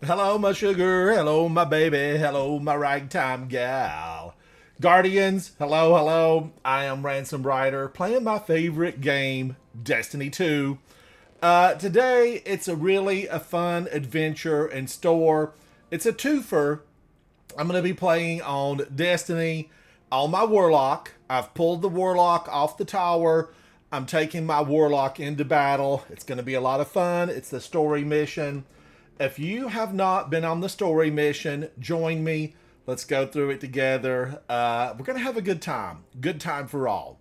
Hello, my sugar. Hello, my baby. Hello, my ragtime gal. Guardians, hello, hello. I am Ransom Rider playing my favorite game, Destiny 2. Today, it's a fun adventure in store. It's a twofer. I'm going to be playing on Destiny on my Warlock. I've pulled the Warlock off the tower. I'm taking my Warlock into battle. It's going to be a lot of fun. It's the story mission. If you have not been on the story mission, join me. Let's go through it together. We're going to have a good time. Good time for all.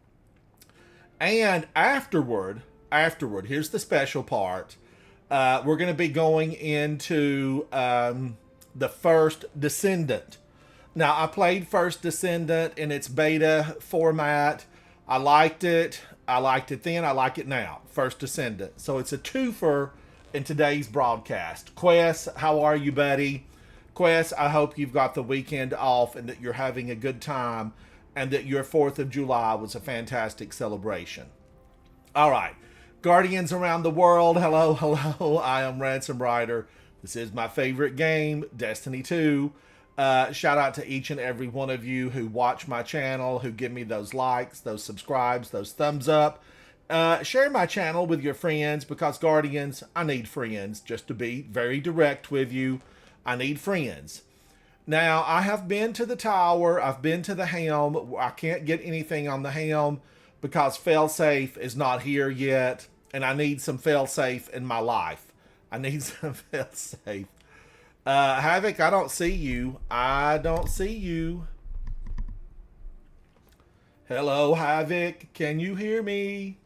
And here's the special part. We're going to be going into the First Descendant. Now, I played First Descendant in its beta format. I liked it. I liked it then. I like it now. First Descendant. So it's a twofer in today's broadcast. Quest, how are you, buddy? Quest, I hope you've got the weekend off and that you're having a good time and that your 4th of July was a fantastic celebration. All right. Guardians around the world, hello, hello. I am Ransom Rider. This is my favorite game, Destiny 2. Shout out to each and every one of you who watch my channel, who give me those likes, those subscribes, those thumbs up. Share my channel with your friends because, Guardians, I need friends. Just to be very direct with you, I need friends. Now, I have been to the tower. I've been to the helm. I can't get anything on the helm because failsafe is not here yet, and I need some failsafe in my life. I need some failsafe. Havoc, I don't see you. I don't see you. Hello, Havoc. Can you hear me?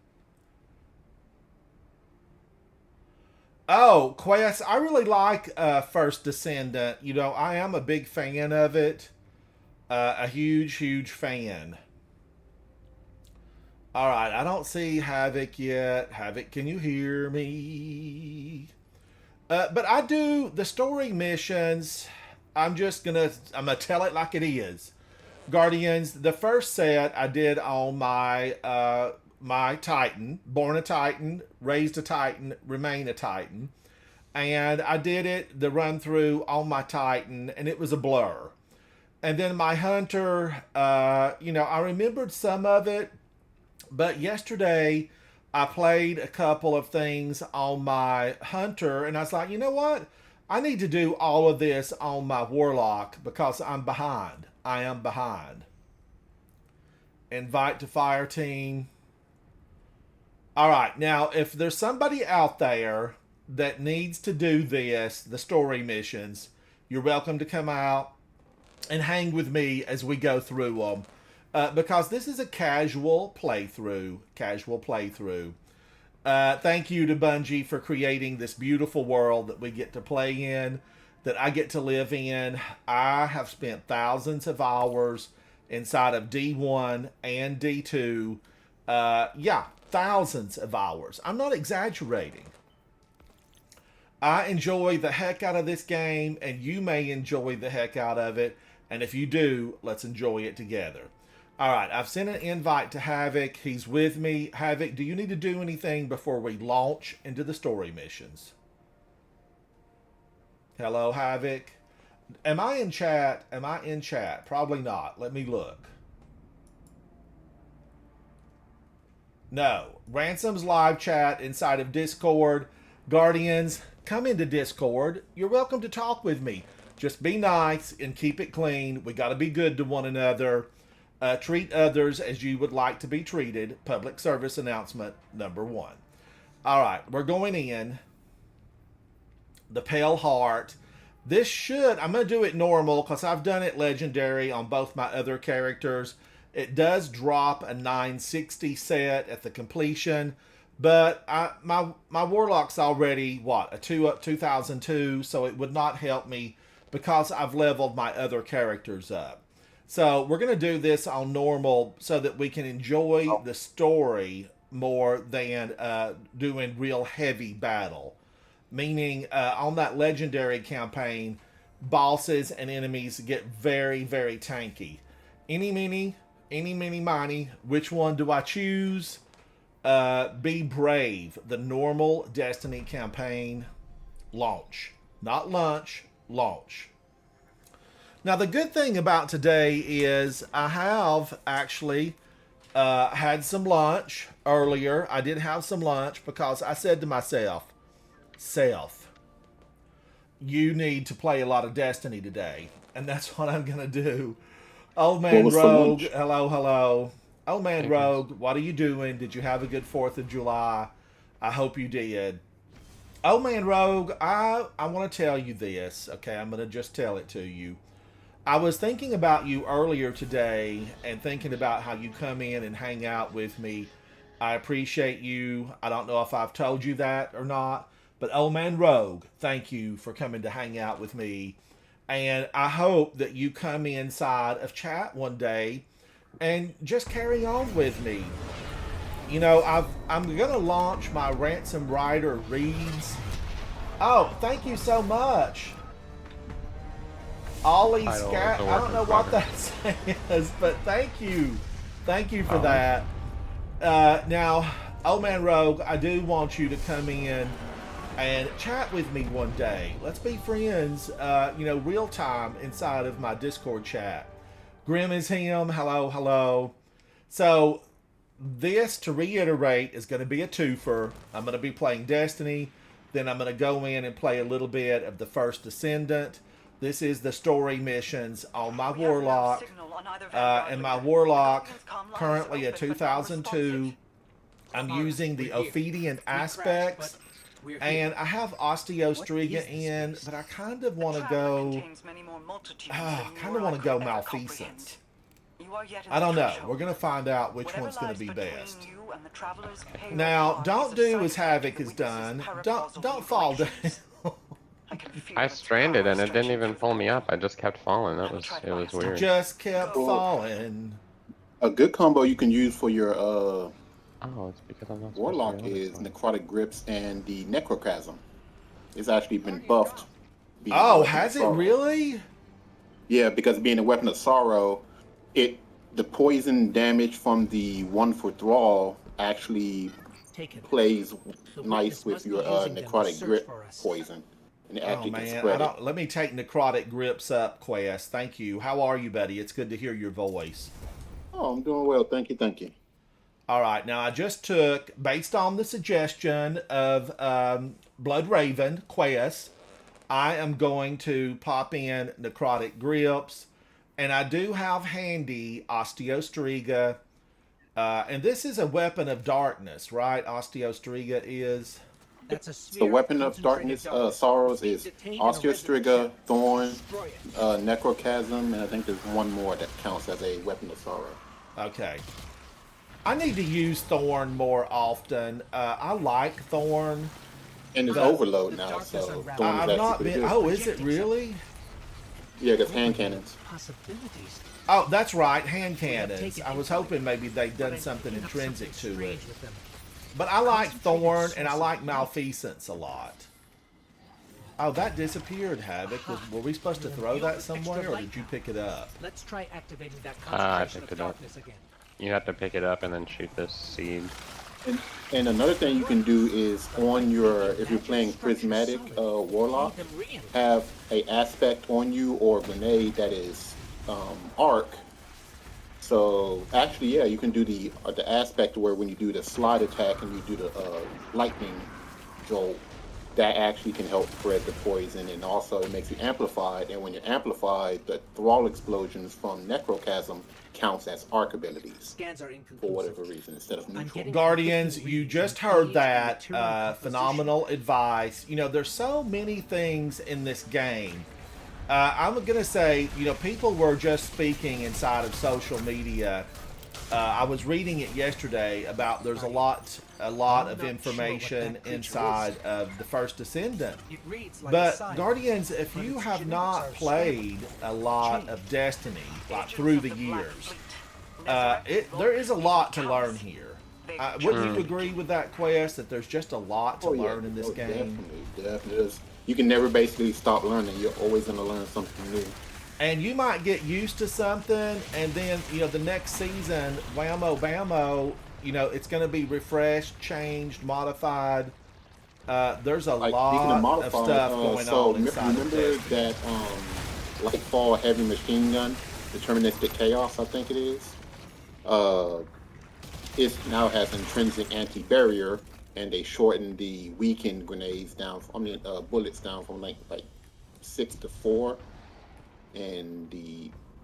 Oh, Quest, I really like First Descendant. You know, I am a big fan of it. A huge, huge fan. All right, I don't see Havoc yet. Havoc, can you hear me? But I do the story missions. I'm gonna tell it like it is. Guardians, the first set I did on my Titan, born a Titan, raised a Titan, remain a Titan. And I did it, the run through on my Titan, and it was a blur. And then my Hunter, I remembered some of it, but yesterday I played a couple of things on my Hunter, and I was like, you know what? I need to do all of this on my Warlock because I'm behind. I am behind. Invite to fire team. All right, now if there's somebody out there that needs to do this, the story missions, you're welcome to come out and hang with me as we go through them. Because this is a casual playthrough. Thank you to Bungie for creating this beautiful world that we get to play in, that I get to live in. I have spent thousands of hours inside of D1 and D2. Thousands of hours. I'm not exaggerating. I enjoy the heck out of this game, and you may enjoy the heck out of it. And if you do, let's enjoy it together. All right, I've sent an invite to Havoc. He's with me. Havoc, do you need to do anything before we launch into the story missions? Hello, Havoc. Am I in chat? Probably not. Let me look. No. Ransom's live chat inside of Discord. Guardians, come into Discord. You're welcome to talk with me. Just be nice and keep it clean. We got to be good to one another. Treat others as you would like to be treated. Public service announcement number 1. All right, we're going in. The Pale Heart. I'm going to do it normal because I've done it legendary on both my other characters. It does drop a 960 set at the completion, but my Warlock's already, a 2002, so it would not help me because I've leveled my other characters up. So we're going to do this on normal so that we can enjoy the story more than doing real heavy battle. Meaning on that legendary campaign, bosses and enemies get very, very tanky. Eeny, meeny, miny. Which one do I choose? Be brave. The normal Destiny campaign launch. Not lunch, launch. Now, the good thing about today is I have actually had some lunch earlier. I did have some lunch because I said to myself, Self, you need to play a lot of Destiny today. And that's what I'm going to do. Old What man was for Rogue, lunch? hello, hello. Old man Hey guys. Rogue, what are you doing? Did you have a good 4th of July? I hope you did. Old man Rogue, I want to tell you this, okay? I'm going to just tell it to you. I was thinking about you earlier today and thinking about how you come in and hang out with me. I appreciate you. I don't know if I've told you that or not, but old man Rogue, thank you for coming to hang out with me. And I hope that you come inside of chat one day and just carry on with me. You know, I'm gonna launch my Ransom Rider reads. Oh, thank you so much. Ollie Title is Scat. a I work don't in know what that progress. says, but thank you. Thank you for Ollie. that. Now, old man Rogue, I do want you to come in and chat with me one day. Let's be friends, real time inside of my Discord chat. Grim is him. Hello, hello. So, this, to reiterate, is going to be a twofer. I'm going to be playing Destiny. Then I'm going to go in and play a little bit of the First Descendant. This is the story missions on my Warlock. And my Warlock, currently a 2002. I'm using the Ophidian aspects. And I have Osteostriga in, but I kind of want to go... Malfeasance. I don't know. We're going to find out which one's going to be best. Now, don't do as Havoc has done. Don't fall down. I stranded and it didn't even pull me up. I just kept falling. It was weird. Just kept Well, falling. a good combo you can use for your Oh, it's because I'm not supposed to Warlock know this is one. Necrotic Grips and the Necrochasm. It's actually been buffed. Being a Oh, weapon of has it sorrow. really? Yeah, because being a weapon of sorrow, the poison damage from the one for thrall actually plays nice with your necrotic grip poison, and it Oh actually can man, spread it. let me take Necrotic Grips up, Quest. Thank you. How are you, buddy? It's good to hear your voice. Oh, I'm doing well, thank you, thank you. All right, now I just took, based on the suggestion of Blood Raven, Quest, I am going to pop in Necrotic Grips, and I do have handy Osteostriga, and this is a weapon of darkness, right? Osteostriga is... The weapon of darkness, sorrows is Osteostriga, Thorn, Necrochasm, and I think there's one more that counts as a weapon of sorrow. Okay. I need to use Thorn more often. I like Thorn. And it's But- Overload now, so Thorn is I've actually not pretty been... good. Oh, is it really? Yeah, because hand cannons. Possibilities. Oh, that's right, hand cannons. I was hoping maybe they'd done something intrinsic to it. But I like Thorn and I like Malfeasance a lot. Oh, that disappeared, Havoc. Were we supposed to throw that somewhere, or did you pick it up? Let's try activating that I concentration picked of it up. darkness again. You have to pick it up and then shoot this seed. And another thing you can do is on your, if you're playing Prismatic Warlock, have a aspect on you or grenade that is arc. So actually, yeah, you can do the aspect where when you do the slide attack and you do the lightning jolt, that actually can help spread the poison, and also it makes you amplified. And when you're amplified, the thrall explosions from Necrochasm counts as arc abilities Scans are for inconclusive. whatever reason instead of neutral. Guardians, you just heard that. Phenomenal advice. You know, there's so many things in this game. I'm going to say, people were just speaking inside of social media. I was reading it yesterday about there's a lot of information inside of the First Descendant. It reads like a But sign, Guardians, if but you its have genetics not are played a lot of Destiny, like through the years, there is a lot to learn here. Wouldn't you agree with that, Quest, that there's just a lot to learn in this game? Definitely is. You can never basically stop learning. You're always going to learn something new. And you might get used to something, and then, the next season, whammo bammo, it's going to be refreshed, changed, modified. There's a Like speaking of lot of modified, stuff going so on inside of remember Destiny. that Lightfall heavy machine gun, deterministic chaos, I think it is. Uh, it now has intrinsic anti-barrier, and they shortened the weakened grenades down. Bullets down from like 6 to 4, and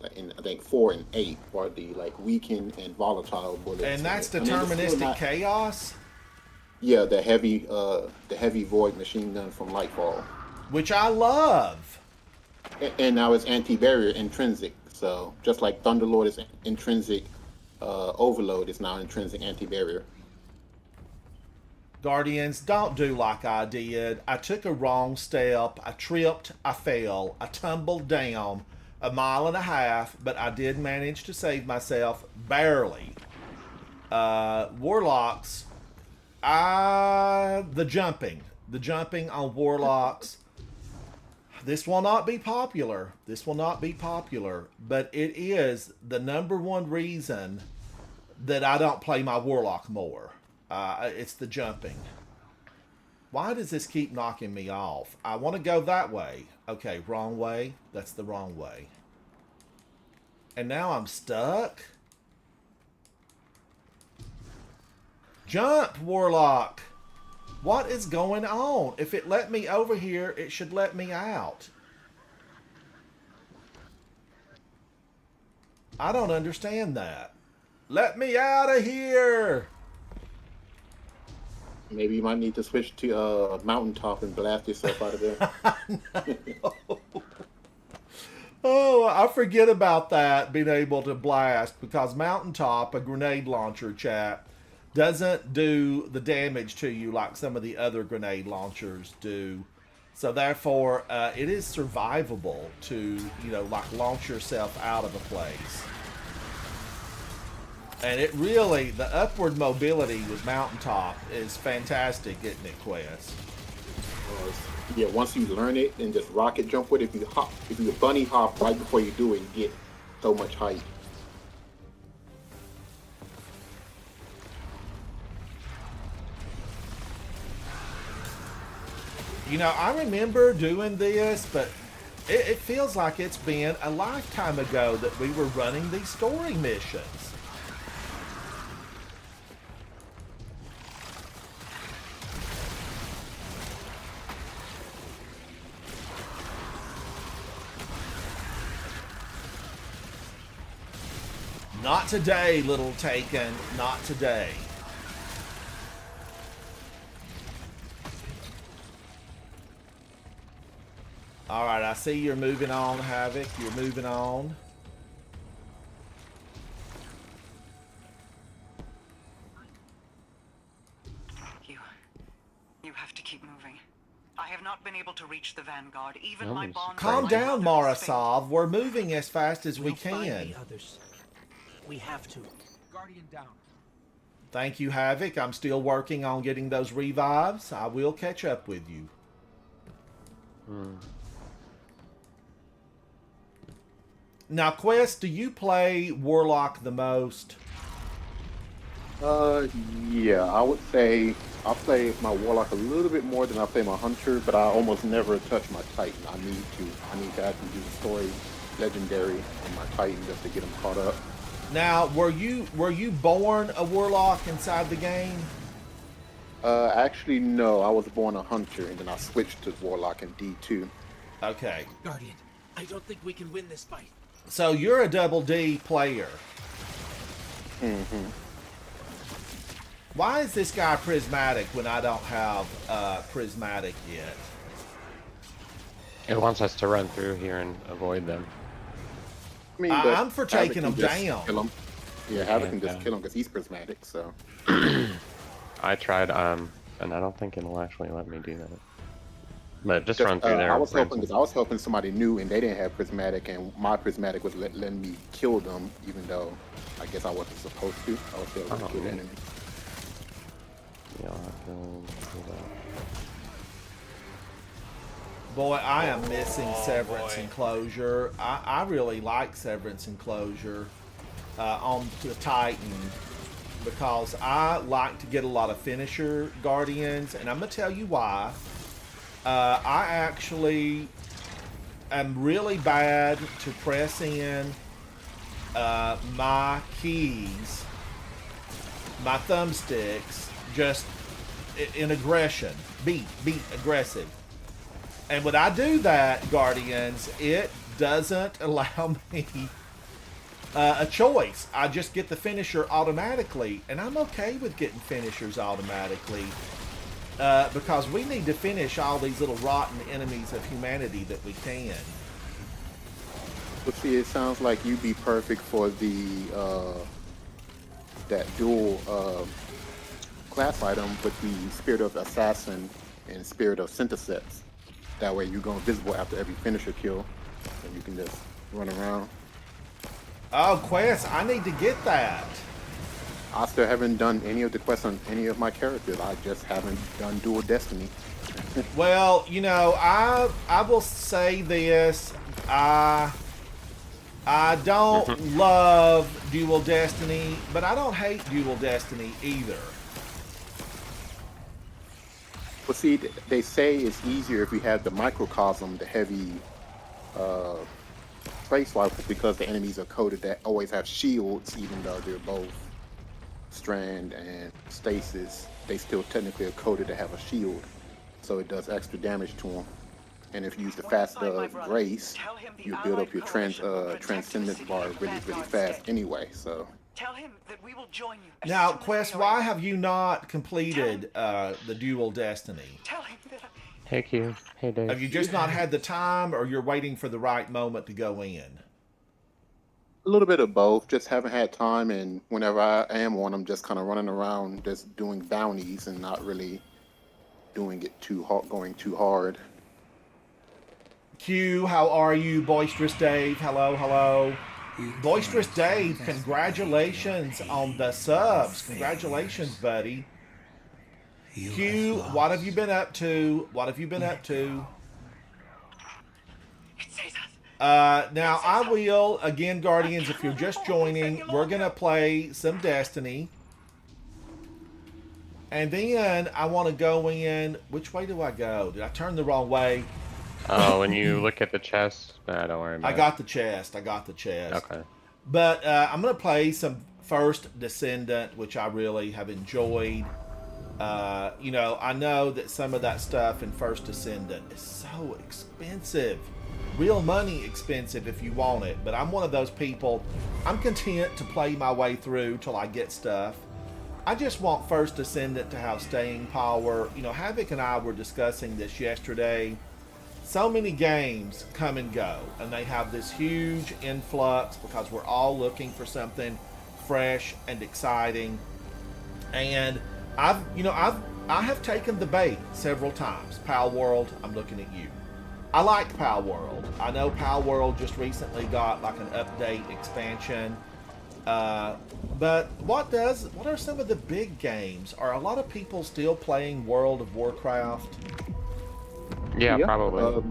I think 4 and 8 are the like weakened and volatile bullets. And that's I mean, it's still deterministic not, chaos, yeah, the heavy void machine gun from Lightfall. which I love. And now it's anti-barrier intrinsic. So just like Thunderlord is intrinsic, Overload is now intrinsic anti-barrier. Guardians, don't do like I did. I took a wrong step. I tripped. I fell. I tumbled down 1.5 miles, but I did manage to save myself barely. Warlocks, the jumping on Warlocks. This will not be popular. This will not be popular, but it is the #1 reason that I don't play my Warlock more. It's the jumping. Why does this keep knocking me off? I want to go that way. Okay, wrong way. That's the wrong way. And now I'm stuck. Jump, Warlock. What is going on? If it let me over here, it should let me out. I don't understand that. Let me out of here. Maybe you might need to switch to Mountaintop and blast yourself out of there. Oh, I forget about that, being able to blast, because Mountaintop, a grenade launcher, chat, doesn't do the damage to you like some of the other grenade launchers do. So therefore, it is survivable to, like launch yourself out of a place. And it really, the upward mobility with Mountaintop is fantastic, isn't it, Quest? Yeah, once you learn it and just rocket jump with it, if you bunny hop right before you do it, you get so much height. I remember doing this, but it feels like it's been a lifetime ago that we were running these story missions. Not today, little Taken. Not today. Alright, I see you're moving on, Havoc. You're moving on. You have to keep moving. I have not been able to reach the Vanguard. Even That my was bond. Calm with my down, mother has failed. Marasov. We're moving as fast as we We'll find can. the others. We have to. Guardian down. Thank you, Havoc. I'm still working on getting those revives. I will catch up with you. Now, Quest, do you play Warlock the most? Yeah, I would say I play my Warlock a little bit more than I play my Hunter, but I almost never touch my Titan. I need to actually do the story Legendary on my Titan just to get them caught up. Now, were you born a Warlock inside the game? Actually, no. I was born a Hunter, and then I switched to Warlock in D2. Okay. Guardian, I don't think we can win this fight. So you're a double D player. Mm-hmm. Why is this guy prismatic when I don't have prismatic yet? It wants us to run through here and avoid them. I mean, I'm for Havoc taking can him just down. kill him. Yeah, Havoc can just Yeah. kill him because he's prismatic. So I tried, and I don't think it'll actually let me do that. But just run through there. I was Ransom. helping somebody new, and they didn't have prismatic, and my prismatic was letting me kill them, even though I guess I wasn't supposed to. I was able to Oh, kill man. enemies. Yeah, I'll have to do that. Boy, I am missing Severance Enclosure. I really like Severance Enclosure on the Titan. because I like to get a lot of finisher Guardians, and I'm going to tell you why. I actually am really bad to press in my keys, my thumbsticks, just in aggression. Beat, aggressive. And when I do that, Guardians, it doesn't allow me a choice. I just get the finisher automatically, and I'm okay with getting finishers automatically because we need to finish all these little rotten enemies of humanity that we can. But see, it sounds like you'd be perfect for the that dual class item with the Spirit of Assassin and Spirit of Synthesis. That way you go invisible after every finisher kill, and you can just run around. Oh, Quest, I need to get that. I still haven't done any of the quests on any of my characters. I just haven't done Dual Destiny. Well, you know, I will say this. I don't love Dual Destiny, but I don't hate Dual Destiny either. Well, see, they say it's easier if you have the microcosm, the heavy space rifle, because the enemies are coded that always have shields, even though they're both strand and stasis. They still technically are coded to have a shield, so it does extra damage to them. And if you use the fast grace, you build up your transcendence bar really fast anyway. So Tell him that we will join you. Now, Quest, why have you not completed the Dual Destiny? Tell him that Hey Q. Hey Dave. Have you just not had the time, or you're waiting for the right moment to go in? a little bit of both. Just haven't had time, and whenever I am on, I'm just kind of running around, just doing bounties and not really doing it too hard, going too hard. Q, how are you? Boisterous Dave, hello, hello. Boisterous Dave, congratulations on the subs. Congratulations, buddy. Q, what have you been up to? What have you been up to? Now, I will, again, Guardians, if you're just joining, we're going to play some Destiny. And then I want to go in. Which way do I go? Did I turn the wrong way? Oh, when you look at the chest, nah, don't worry about it. I got the chest. I got the chest. Okay. But I'm going to play some First Descendant, which I really have enjoyed. You know, I know that some of that stuff in First Descendant is so expensive. Real money expensive if you want it. But I'm one of those people, I'm content to play my way through till I get stuff. I just want First Descendant to have staying power. You know, Havoc and I were discussing this yesterday. So many games come and go, and they have this huge influx because we're all looking for something fresh and exciting. And I have taken the bait several times. Pal World, I'm looking at you. I like Pal World. I know Pal World just recently got like an update expansion. But what are some of the big games? Are a lot of people still playing World of Warcraft? Yeah, probably.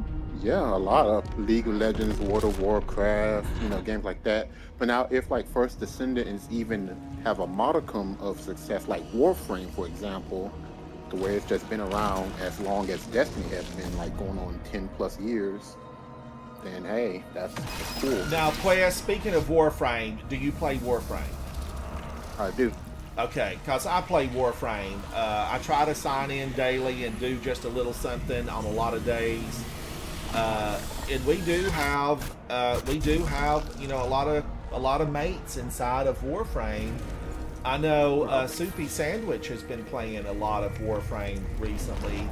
Yeah, a lot of League of Legends, World of Warcraft, games like that. But now, if like First Descendant is even have a modicum of success, like Warframe, for example, the way it's just been around as long as Destiny has been, like going on 10+ years, then hey, that's cool. Now, Quest, speaking of Warframe, do you play Warframe? I do. Okay, because I play Warframe. I try to sign in daily and do just a little something on a lot of days. And we do have a lot of mates inside of Warframe. I know Soupy Sandwich has been playing a lot of Warframe recently,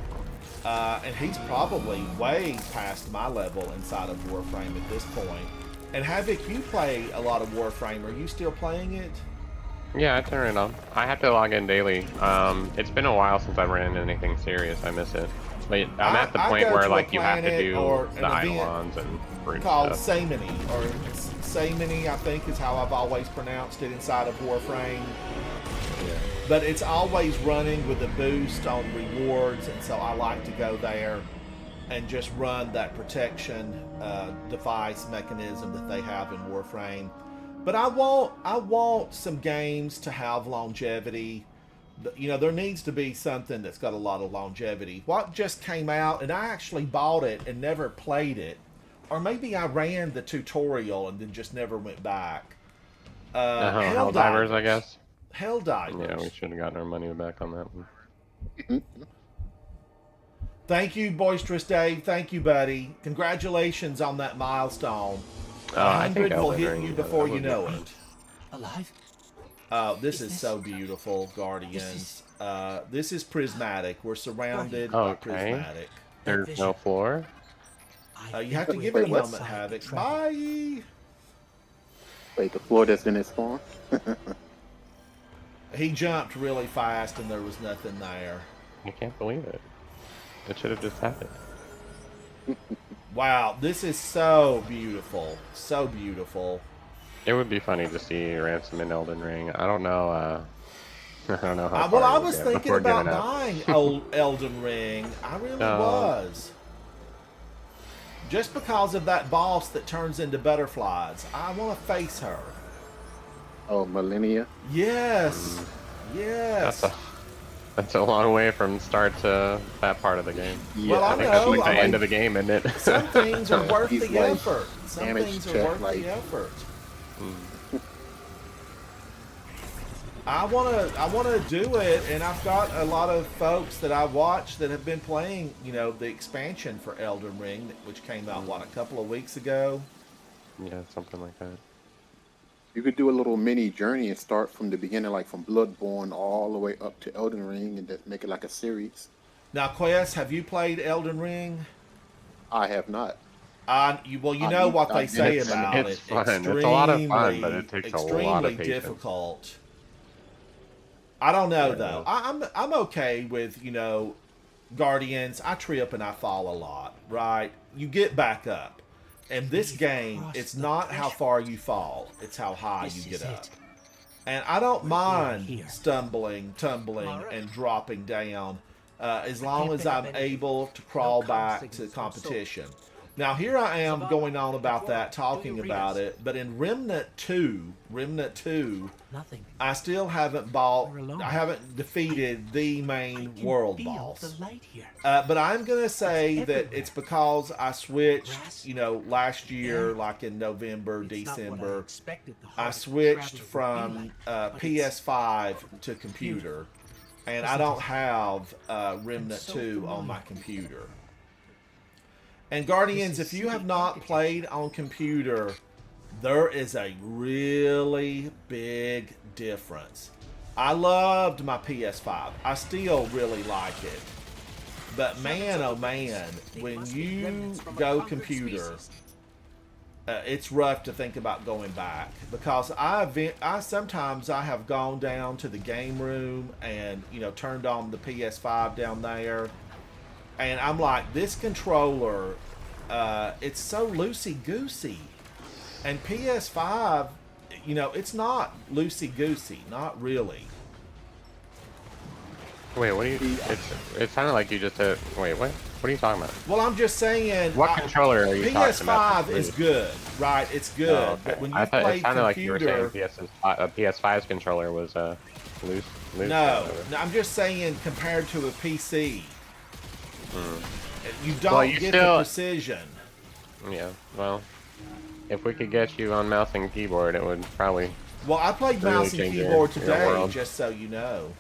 and he's probably way past my level inside of Warframe at this point. And Havoc, you play a lot of Warframe. Are you still playing it? Yeah, I turn it on. I have to log in daily. It's been a while since I ran into anything serious. I miss it. But I'm at the point where like you have to do the Eidolons and brute called stuff. Samini, or Samini, I think is how I've always pronounced it inside of Warframe. Yeah. But it's always running with a boost on rewards, and so I like to go there and just run that protection device mechanism that they have in Warframe. But I want some games to have longevity. You know, there needs to be something that's got a lot of longevity. What just came out, and I actually bought it and never played it, or maybe I ran the tutorial and then just never went back. Helldivers, I guess. Helldivers. Yeah, we should have gotten our money back on that one. Thank you, Boisterous Dave. Thank you, buddy. Congratulations on that milestone. I think 100 will Elden hit Ring, you before you would know it. Alive? This is so beautiful, Guardians. This is prismatic. We're surrounded by Okay. prismatic. There's no floor. You have to give it a moment, Havoc. Bye! Wait, the floor that's in its spawn? He jumped really fast and there was nothing there. I can't believe it. It should have just happened. Wow, this is so beautiful. So beautiful. It would be funny to see Ransom in Elden Ring. I don't know. I don't know how. Well, far I we'll was get thinking before about giving up. buying Elden Ring. I really No. was. Just because of that boss that turns into butterflies. I want to face her. Oh, Millennia. Yes. Yes. That's a long way from start to that part of the game. Yeah, Well, I I think know, that's like the I end mean- of the game, isn't it? Some things are worth He's the like effort. Some damage things are check, worth like- the effort. I wanna do it, and I've got a lot of folks that I watch that have been playing, you know, the expansion for Elden Ring, which came out a couple of weeks ago. Yeah, something like that. You could do a little mini journey and start from the beginning, like from Bloodborne all the way up to Elden Ring, and just make it like a series. Now, Quest, have you played Elden Ring? I have not. You know what they say It's- about it's it. fun. It's a lot of fun, but it takes a extremely lot of patience. difficult. I don't know I though. know. I'm okay with, you know, Guardians. I trip and I fall a lot, right? You get back up. And this game, it's not how far you fall, it's how high you get up. And I don't mind stumbling, tumbling, and dropping down as long as I'm able to crawl back to competition. Now, here I am going on about that, talking about it, but in Remnant 2, Nothing. I still haven't I haven't defeated the main world boss. The light here. But I'm going to say that it's because I switched, you know, last year, like in November, December, I switched from PS5 to computer, and I don't have Remnant 2 on my computer. And Guardians, if you have not played on computer, there is a really big difference. I loved my PS5. I still really like it. But man, oh man, when you go computer, it's rough to think about going back. Because sometimes I have gone down to the game room and, you know, turned on the PS5 down there. And I'm like, this controller, it's so loosey-goosey. And PS5, you know, it's not loosey-goosey, not really. Wait, what do you? It sounded like you just said. Wait, what? What are you talking about? Well, I'm just saying. What controller are you talking about? PS5 is good, right? It's good. Oh, okay. But when you I thought play it sounded computer, like you were saying PS5's controller was loose. No, I'm just saying compared to a PC, you don't Well, you get still- the precision. Yeah. Well, if we could get you on mouse and keyboard, it would probably. Well, I played Really mouse and change your keyboard today, world. just so you know.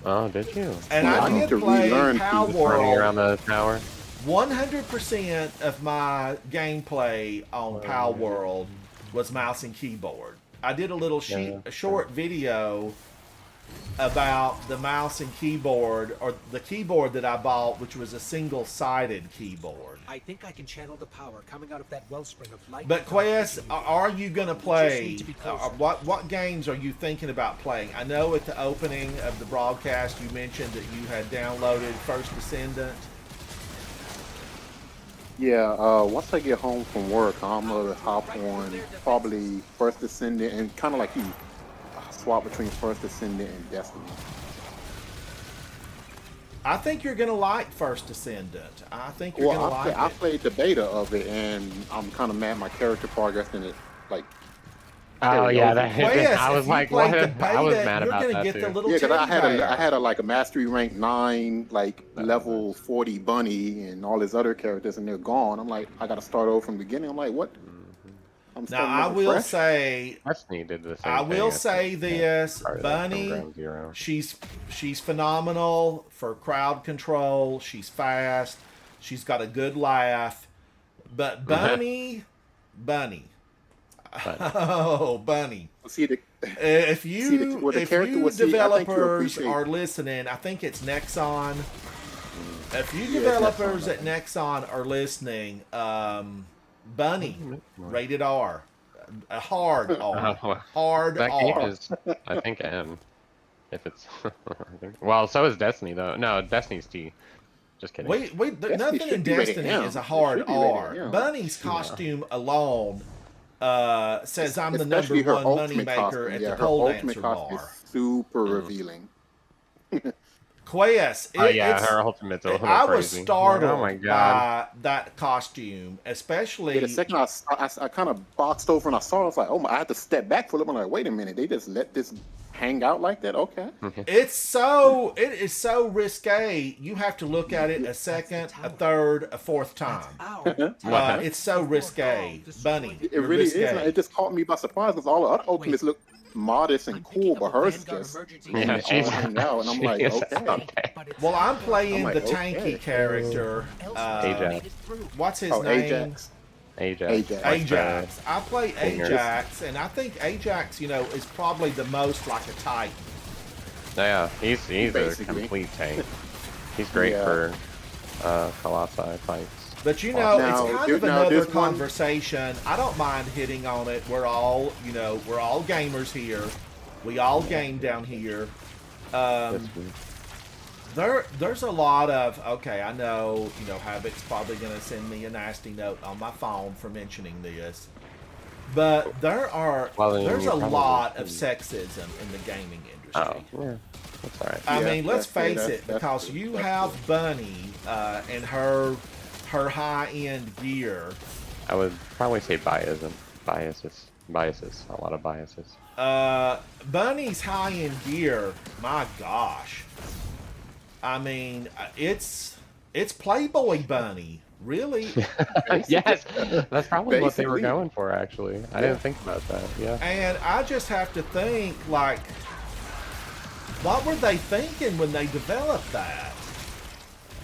Oh, did you? And Yeah, I I need did to play relearn Power these Running around World. the tower. 100% of my gameplay on Power World was mouse and keyboard. I did a little a short video about the mouse and keyboard, or the keyboard that I bought, which was a single-sided keyboard. I think I can channel the power coming out of that wellspring of light. But Quest, are you going to play? need to be closer. What games are you thinking about playing? I know at the opening of the broadcast you mentioned that you had downloaded First Descendant. Yeah, once I get home from work, I'm gonna hop on probably First Descendant, and kind of like you, swap between First Descendant and Destiny. I think you're going to like First Descendant. I think you're Well, going to like I it. played the beta of it, and I'm kind of mad my character progress in it like Oh yeah, karaoke. that Quest, I was if you like, played what? the I was beta, mad you're about gonna that get the too. little Yeah, because teddy I bear. had a like a mastery rank 9, like level 40 bunny and all his other characters, and they're gone. I'm like, I got to start over from the beginning. I'm like, what? I'm Now starting over fresh. Destiny did the I same thing. will I say think. this, Part of that from Bunny, Ground Zero. she's phenomenal for crowd control. She's fast. She's got a good laugh. But Bunny, oh Bunny. See the If see the you well, the if character you was. See, I think you developers appreciate. are listening, I think it's Nexon. If you Yeah, it's developers Nexon, at Nexon are listening, Bunny, rated R, a hard R, hard That game R. is, I think, M. If it's, well, so is Destiny though. No, Destiny's T. Just kidding. Wait, Destiny nothing in should be rated Destiny M. is a It hard should be rated R. M. Bunny's costume alone says I'm the Especially number her one ultimate moneymaker costume. at Yeah, the her pole ultimate dancer costume bar. is super revealing. Quest. Oh yeah, her ultimate's a little I was crazy. startled Oh my god. by that costume, especially. Yeah, the second I kind of boxed over and I saw it, I was like, oh my, I had to step back for a little bit. I'm like, wait a minute, they just let this hang out like that? Okay. it is so risque. You have to look at it a second, a third, a fourth time. It's so risque, Bunny. It you're really risque. is. It just caught me by surprise because all the other ultimates look modest and cool, but hers is just Yeah, they all hang out, and I'm like, okay. Well, I'm playing I'm the like, tanky okay. character. Ajax. What's his Oh, name? Ajax. Ajax. Ajax. I play Fingers. Ajax, and I think Ajax, is probably the most like a Titan. Yeah, he's a Basically. complete tank. He's great Yeah. for Colossi fights. But Now, it's kind of now another there's one- conversation. I don't mind hitting on it. We're all gamers here. We all game down here. There's a lot of, okay, I know, Havoc's probably going to send me a nasty note on my phone for mentioning this. But there's a lot of sexism in the gaming industry. Oh, yeah. That's alright. I Yeah, mean, let's face that's- it, that's because true. you That's have true. Bunny and her high-end gear. I would probably say biases. A lot of biases. Bunny's high-end gear, my gosh. I mean, it's Playboy Bunny, really. Yes, that's probably what they were Basically. going for. Actually, I didn't think about that. Yeah. And I just have to think, like, what were they thinking when they developed that?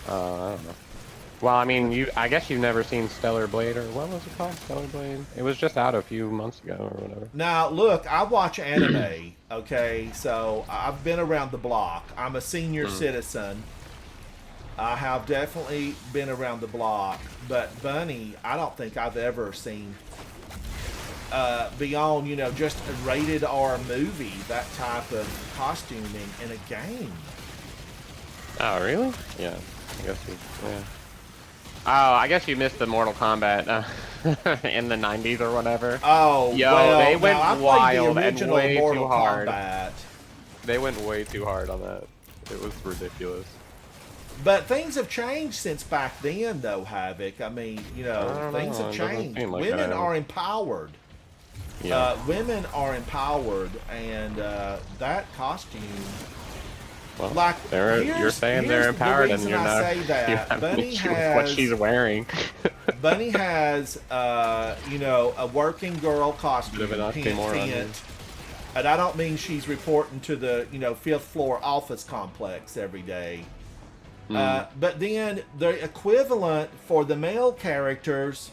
I don't know. Well, I mean, I guess you've never seen Stellar Blade, or what was it called? Stellar Blade? It was just out a few months ago or whatever. Now, look, I watch anime, okay? So I've been around the block. I'm a senior citizen. I have definitely been around the block. But Bunny, I don't think I've ever seen, beyond, just a rated R movie, that type of costuming in a game. Oh, really? Yeah. I guess yeah. Oh, I guess you missed the Mortal Kombat in the 90s or whatever. Oh, Yo, well, they went now, I played wild the and original way Mortal too hard. Kombat. They went way too hard on that. It was ridiculous. But things have changed since back then, though, Havoc. I mean, don't things know. have It doesn't changed. seem like Women that. are empowered. Yeah. Women are empowered, and that costume. Well, Like, you're saying they're here's the empowered, and reason you're I not. say that. You haven't Bunny mentioned what has- she's wearing. Bunny has, a working girl costume. Bit of an oxymoron. hint. And I don't mean she's reporting to the, fifth floor office complex every day. But then the equivalent for the male characters,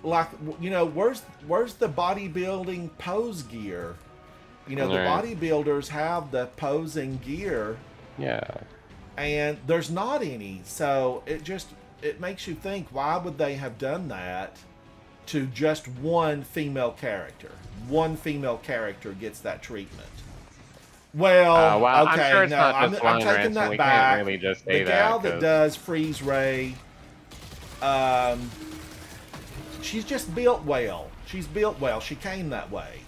like, where's the bodybuilding pose gear? The Right. bodybuilders have the posing gear, Yeah. and there's not any. So it makes you think, why would they have done that to just one female character? One female character gets that treatment. Well, well, okay, I'm sure it's no, not I'm just taking line ransom. that We back. can't really just say The gal that. that 'cause- does freeze ray, she's just built well. She's built well. She came that way.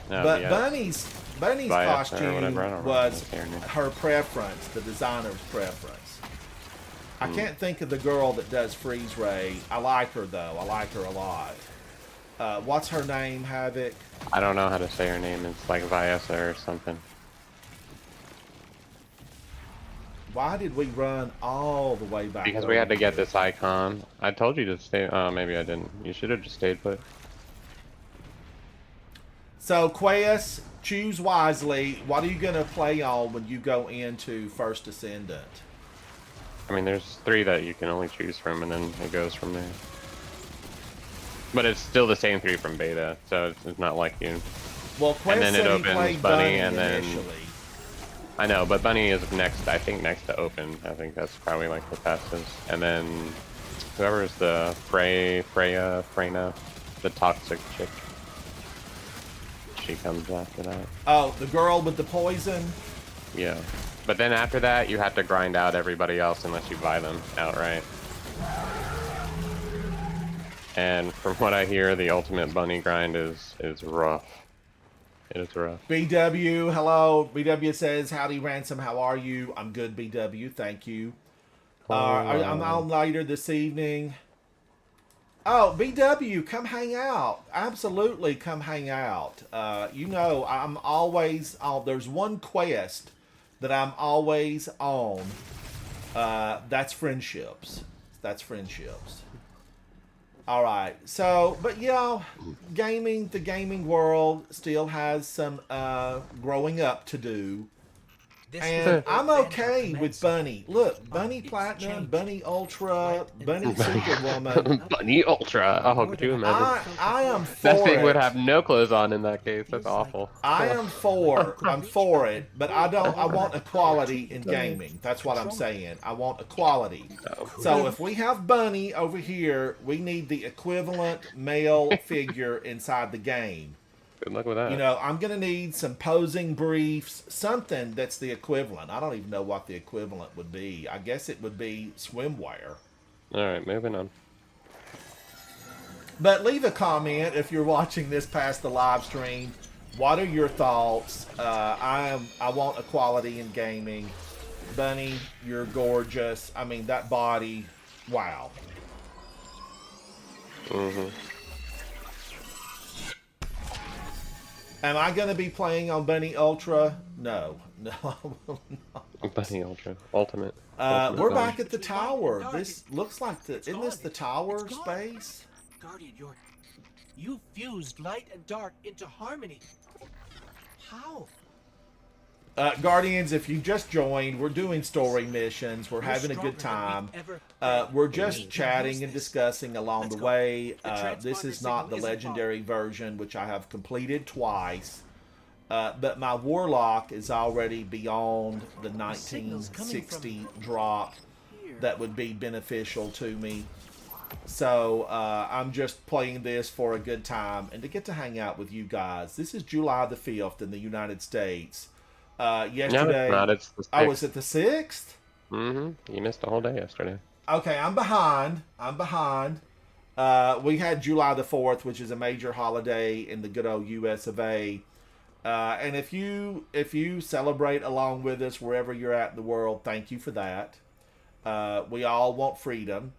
No, But yeah. Bunny's Bias or costume whatever, I don't know. was I don't care. her preference, the designer's preference. I can't think of the girl that does freeze ray. I like her though. I like her a lot. What's her name, Havoc? I don't know how to say her name. It's like Viessa or something. Why did we run all the way back? Because we had to get this icon. I told you to stay. Oh, maybe I didn't. You should have just stayed put. So, Quest, choose wisely. What are you going to play on when you go into First Ascendant? I mean, there's 3 that you can only choose from, and then it goes from there. But it's still the same 3 from beta, so it's not like you. Well, Quest and then it said he opens played Bunny, and then initially. I know, but Bunny is next. I think next to open. I think that's probably like the fastest. And then whoever's the Freyna, the toxic chick. She comes after that. Oh, the girl with the poison? Yeah. But then after that, you have to grind out everybody else unless you buy them outright. And from what I hear, the ultimate bunny grind is rough. It is rough. BW, hello. BW says, howdy, Ransom. How are you? I'm good, BW. Thank you. I'm on later this evening. Oh, BW, come hang out. Absolutely come hang out. You know, I'm always on. There's one quest that I'm always on. That's friendships. That's friendships. All right. So, but yeah, the gaming world still has some growing up to do. And I'm okay with Bunny. Look, Bunny Platinum, Bunny Ultra, Bunny Superwoman. Bunny Ultra. Oh, could you imagine? I am for that thing it. would have no clothes on in that case. That's awful. I'm for it, but I want equality in gaming. That's what I'm saying. I want equality. So if we have Bunny over here, we need the equivalent male figure inside the game. Good luck with that. You know, I'm going to need some posing briefs, something that's the equivalent. I don't even know what the equivalent would be. I guess it would be swimwear. All right, moving on. But leave a comment if you're watching this past the live stream. What are your thoughts? I want equality in gaming. Bunny, you're gorgeous. I mean, that body, wow. Mm-hmm. Am I going to be playing on Bunny Ultra? No. No, I will not. Bunny Ultra. Ultimate. We're back at the tower. This looks like isn't this the tower space? Guardian, you fused light and dark into harmony. How? Guardians, if you just joined, we're doing story missions. We're having a good time. We're just chatting and discussing along the way. This is not the legendary version, which I have completed twice. But my Warlock is already beyond the 1960 drop that would be beneficial to me. So I'm just playing this for a good time and to get to hang out with you guys. This is July the 5th in the United States. Yesterday, no, it's the 6th. Oh, was it the 6th? Mm-hmm. You missed a whole day yesterday. Okay, I'm behind. We had July the 4th, which is a major holiday in the good old U.S. of A. And if you celebrate along with us wherever you're at in the world, thank you for that. We all want freedom,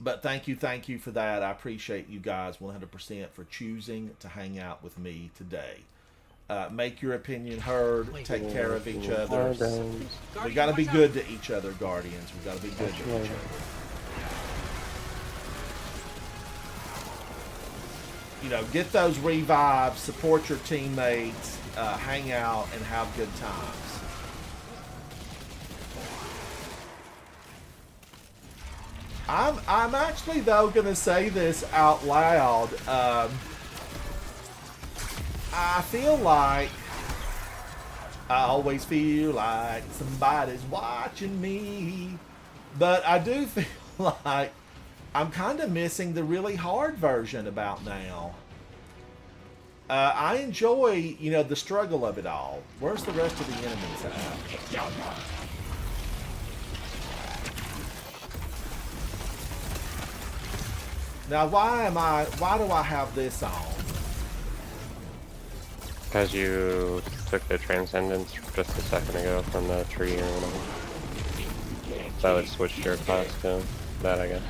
but thank you for that. I appreciate you guys 100% for choosing to hang out with me today. Make your opinion heard. Take care of each other. We got to be good to each other, Guardians. We got to be good to each other. You know, get those revives, support your teammates, hang out, and have good times. I'm actually, though, going to say this out loud. I feel like I always feel like somebody's watching me, but I do feel like I'm kind of missing the really hard version about now. I enjoy, you know, the struggle of it all. Where's the rest of the enemies at? Now, why do I have this on? Because you took the Transcendence just a second ago from the tree or whatever. So it switched your class to that, I guess.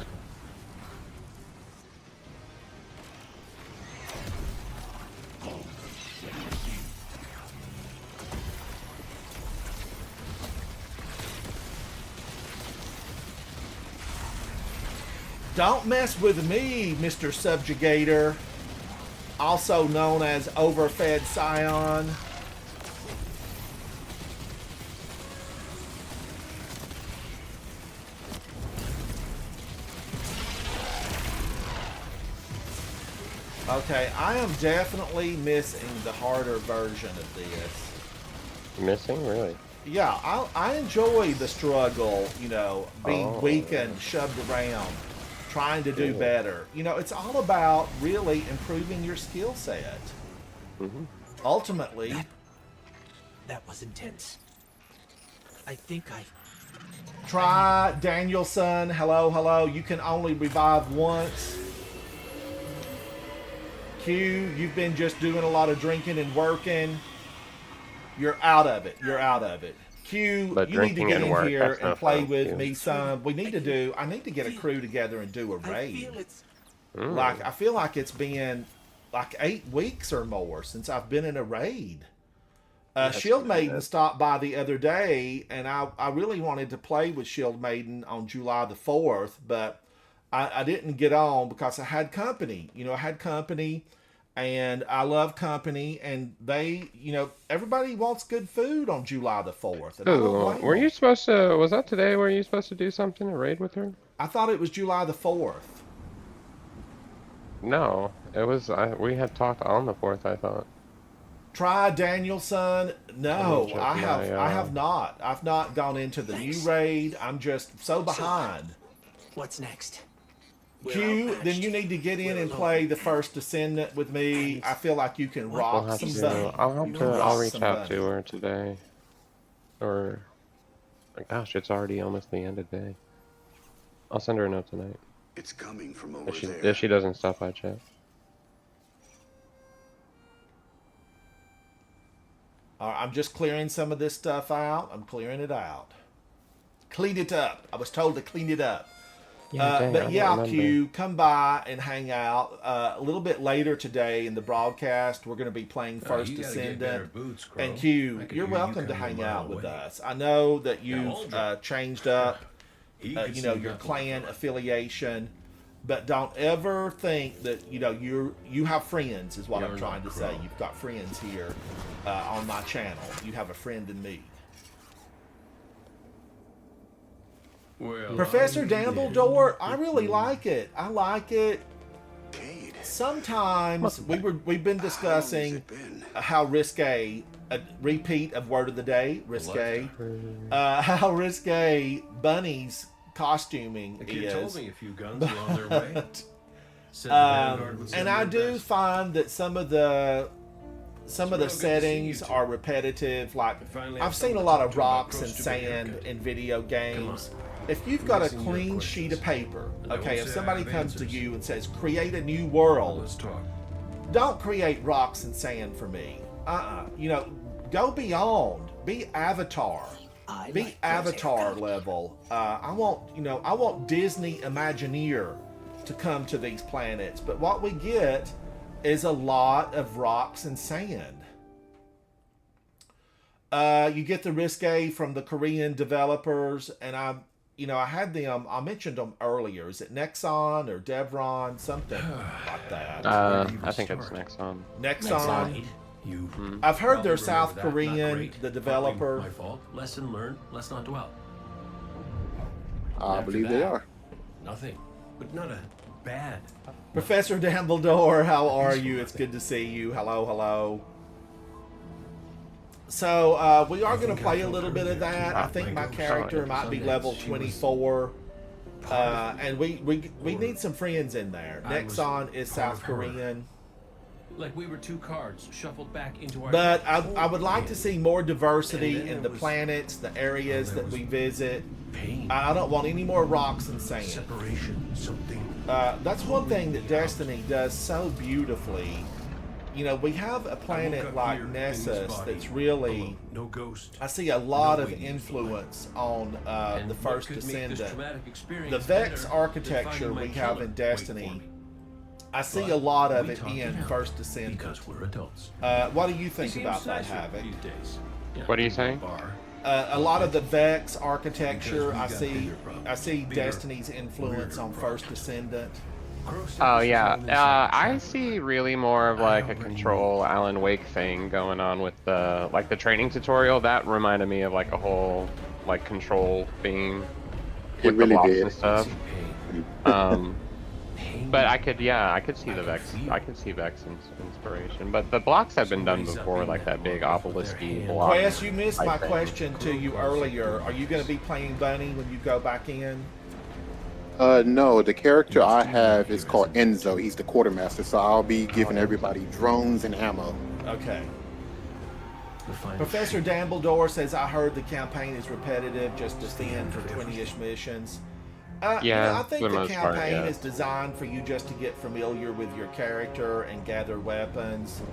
Don't mess with me, Mr. Subjugator, also known as Overfed Scion. Okay, I am definitely missing the harder version of this. Missing? Really? Yeah, I enjoy the struggle, you know, being weakened, shoved around, trying to do better. You know, it's all about really improving your skill set. Ultimately. That was intense. I think I... Try Danielson. Hello, hello. You can only revive once. Q, you've been just doing a lot of drinking and working. You're out of it. You're out of it. Q, But you need to get in work, here that's no and play fun, with Q. me some. We need to do, I need to get a crew together and do a I raid. feel it's... Like, I feel like it's been like 8 weeks or more since I've been in a raid. Shield Maiden stopped by the other day, and I really wanted to play with Shield Maiden on July the 4th, but I didn't get on because I had company. You know, I had company, and I love company, and they, you know, everybody wants good food on July the 4th. And I don't Ooh, blame were them. you supposed to, was that today? Were you supposed to do something, a raid with her? I thought it was July the 4th. No, it was, we had talked on the 4th, I thought. Try Danielson. No, check I have. my, I have not. I've not gone into the new raid. I'm just so behind. What's next? Q, then you need to get in and play the first Descendant with me. I feel like you can We'll rock have some to, bunny. I'll have You to, can I'll rock reach some out to bunny. her today. Or, gosh, it's already almost the end of the day. I'll send her a note tonight. It's coming from over If there. she doesn't stop by chat. I'm just clearing some of this stuff out. I'm clearing it out. Clean it up. I was told to clean it up. Dang, I But don't yeah, remember. Q, come by and hang out. A little bit later today in the broadcast, we're going to be playing First Descendant. And Q, you're welcome to hang out with us. I know that you've changed up, you know, your clan affiliation, but don't ever think that, you know, you have friends is what I'm trying to say. You've got friends here on my channel. You have a friend in me. Well, Professor Dumbledore, I really like it. I like it. Cade, Sometimes we've been discussing how risque a repeat of word of the day, risque. How risque Bunny's costuming the kid told is. me a few guns were on their way. Said the Vanguard would send And I their do best. find that some of the real good to see settings you two. are repetitive. Like I finally I've have seen a someone lot to of talk to about rocks and close to my sand haircut. in video games. on. If you've We're got a missing your clean sheet of questions. paper, And I won't okay, if say I somebody have comes to answers. you and says, create a new world, Let's talk. don't create rocks and sand for me. You know, go beyond. Be Avatar. I Be like Joe's Avatar haircut. level. I want Disney Imagineer to come to these planets, but what we get is a lot of rocks and sand. You get the risque from the Korean developers, and I had them. I mentioned them earlier. Is it Nexon or Devron? Something like that. I think it's next on. Nexon. You. I've heard probably they're South remember that. Not Korean. great. The Partly developer. My fault. Lesson learned. Let's not dwell. I After believe they that, are. Nothing, but not a bad. Professor Dumbledore, how are you? It's good to see you. Hello, hello. So we are going to play a little bit of that. I think my character might be level 24. And we need some friends in there. I was Nexon is part South of her. Korean. Like we were two cards shuffled back into our. But I would like to see more diversity And then in there the was- planets, the areas there that was we visit. pain, I don't want any more rocks and sand. separation, something. That's one thing that Destiny does so beautifully. You know, we have a I woke planet up like here in this Nessus body, that's really. alone, no ghost. I see a lot No of waiting for influence on And the what first could make this Descendant. traumatic experience The Vex better architecture than we finding my have killer? in Wait Destiny. for me. I see But a lot of we it talked in out First Descendant. because we're adults. What do you He think seems about that, nicer Havoc? these days. Yeah, What are you being at a saying? bar, A lot of the Vex architecture, Because we got bigger problems. I see Bigger, Destiny's influence weirder on First problems. Descendant. Oh yeah, I see really more of like a Control Alan Wake thing going on with the like the training tutorial. That reminded me of like a whole like Control theme It with the really blocks did. and stuff. But I could see the Vex. I could see Vex inspiration. But the blocks have been done before, like that big obelisk-y block. Quest, you missed my type thing. question to you earlier. Are you going to be playing Bunny when you go back in? No, the character I have is called Enzo. He's the quartermaster, so I'll be giving everybody drones and ammo. Okay. Professor Dumbledore says, I heard the campaign is repetitive, just defend for 20-ish missions. Yeah, I think for the the most part, campaign yeah. is designed for you just to get familiar with your character and gather weapons.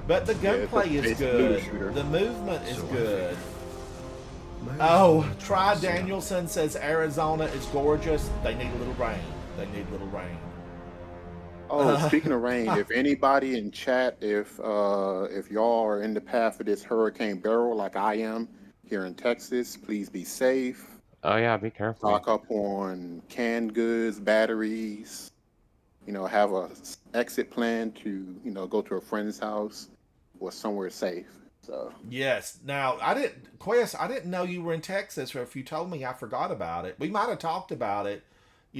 But the gunplay is basic looter good. shooter. The movement is good. Oh, Try Danielson says Arizona is gorgeous. They need a little rain. They need a little rain. Oh, speaking of rain, if anybody in chat, if y'all are in the path of this Hurricane Beryl like I am here in Texas, please be safe. Oh yeah, be careful. Stock up on canned goods, batteries. Have a exit plan to go to a friend's house or somewhere safe. So Yes. Now, I didn't know you were in Texas, or if you told me, I forgot about it. We might have talked about it.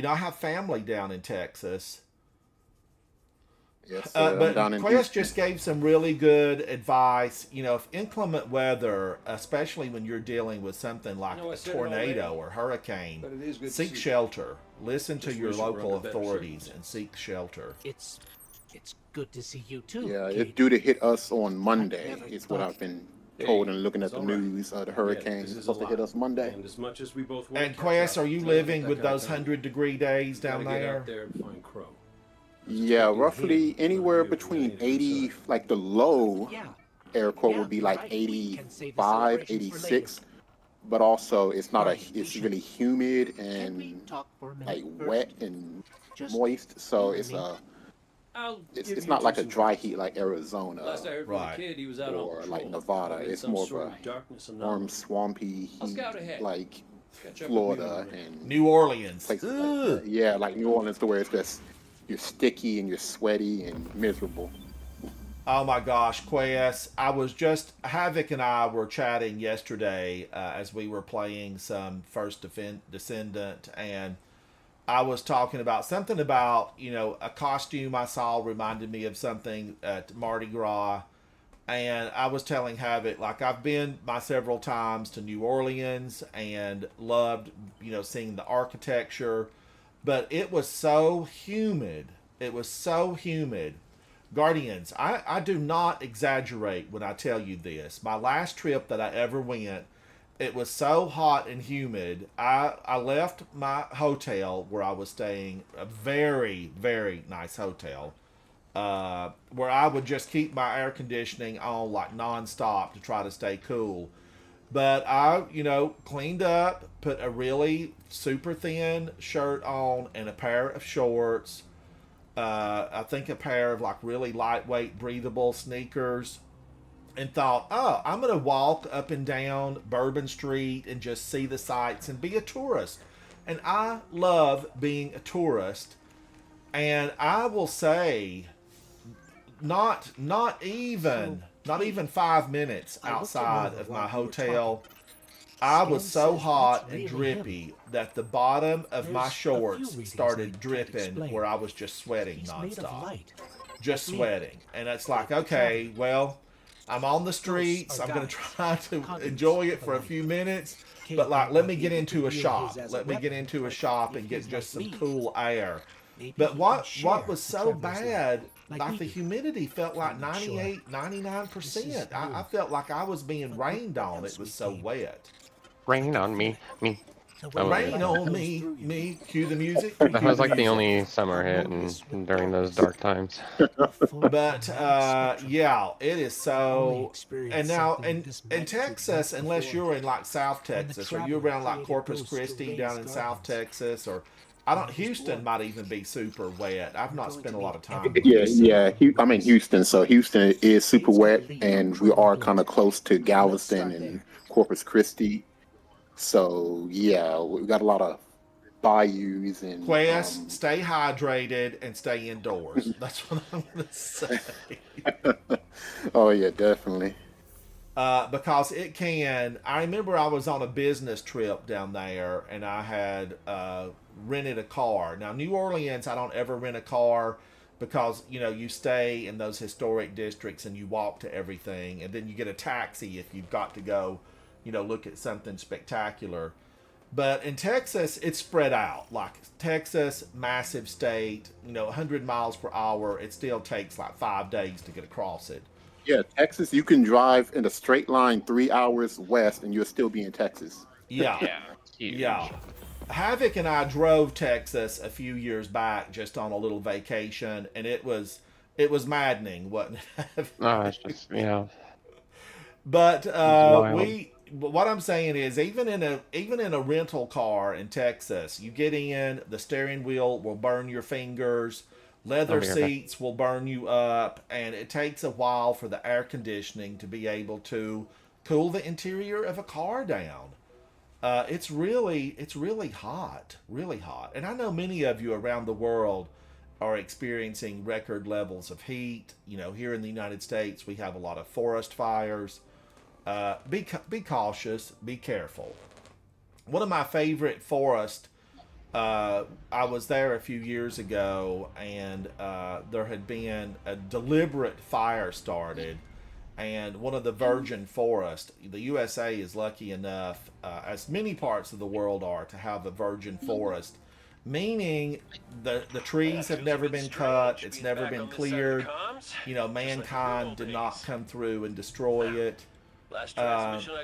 I have family down in Texas. yes, I'm But down in Quest Houston. just gave some really good advice. If inclement weather, especially when you're dealing with something like I a said it already, tornado or hurricane, but it is good to seek see. shelter. Listen to Just your wish it were local under better authorities and seek shelter. It's good to see you too. Yeah, kid. it's due to hit us on Monday. never Is what thought- I've been told and looking at It's the all right. news. The Yeah, hurricane this is is supposed to a hit lot. us Monday. And as much as we both want And to catch Quest, up, are you it's living not with that kind those of time. 100-degree days Gotta down get there? out there and find Crow. Yeah, Take it roughly easy. anywhere Yeah, between yeah, 80, inside. like the low Yeah. air quote Yeah, would be you're like right. We can save the 85, celebrations for 86, but also it's not Right, we it's should. really humid Can we and talk for a minute? like Bert? wet and Just moist, so you and it's me. I'll it's give it's you not two like a dry suggestions. heat like Arizona Last I heard from Right. the kid, he was out or on patrol. like Nevada. Probably in It's some more of sort a of darkness warm, anomaly. swampy I'll heat scout ahead. like Catch up with me Florida when we're ready. and New Orleans. places like Ugh. that. Yeah, like New Orleans, to where it's just you're sticky and you're sweaty and miserable. Oh my gosh, Quest. Havoc and I were chatting yesterday as we were playing some First Descendant, and I was talking about something about, a costume I saw reminded me of something at Mardi Gras. And I was telling Havoc, like, I've been several times to New Orleans and loved, seeing the architecture, but it was so humid. It was so humid. Guardians, I do not exaggerate when I tell you this. My last trip that I ever went, it was so hot and humid. I left my hotel where I was staying, a very, very nice hotel, where I would just keep my air conditioning on like nonstop to try to stay cool. But I, cleaned up, put a really super thin shirt on and a pair of shorts. I think a pair of like really lightweight, breathable sneakers, and thought, oh, I'm going to walk up and down Bourbon Street and just see the sights and be a tourist. And I love being a tourist. And I will say, not even 5 minutes outside of my hotel, I was so hot and drippy that the bottom of my shorts started dripping where I was just sweating nonstop. Just sweating. And it's like, okay, well, I'm on the streets. I'm going to try to enjoy it for a few minutes. But like, let me get into a shop. Let me get into a shop and get just some cool air. But what was so bad, like the humidity felt like 98, 99%. I felt like I was being rained on. It was so wet. Rain on me. That was, Rain on me. Cue the music. that was like the only summer hit during those dark times. But yeah, it is so. And now in Texas, unless you're in like South Texas, or you're around like Corpus Christi down in South Texas, or I don't. Houston might even be super wet. I've not spent a lot of time. Yeah. I'm in Houston, so Houston is super wet, and we are kind of close to Galveston and Corpus Christi. So yeah, we got a lot of bayous and Quest, stay hydrated and stay indoors. That's what I'm gonna say. oh yeah, definitely. Because it can. I remember I was on a business trip down there, and I had rented a car. Now, New Orleans, I don't ever rent a car because you stay in those historic districts and you walk to everything, and then you get a taxi if you've got to go, look at something spectacular. But in Texas, it's spread out. Like Texas, massive state, 100 miles per hour. It still takes like 5 days to get across it. Yeah, Texas, you can drive in a straight line 3 hours west, and you'll still be in Texas. Yeah. it's huge. Yeah. Havoc and I drove Texas a few years back just on a little vacation, and it was maddening, wasn't it? Oh, it's just But wild. what I'm saying is, even in a rental car in Texas, you get in, the steering wheel will burn your fingers, leather seats will burn you up, and it takes a while for the air conditioning to be able to cool the interior of a car down. It's really hot, really hot. And I know many of you around the world are experiencing record levels of heat. Here in the United States, we have a lot of forest fires. Be cautious, be careful. One of my favorite forests, I was there a few years ago, and there had been a deliberate fire started. And one of the virgin forests, the USA is lucky enough, as many parts of the world are, to have a virgin forest, meaning the trees have never been cut, it's never been cleared. Mankind did not come through and destroy it.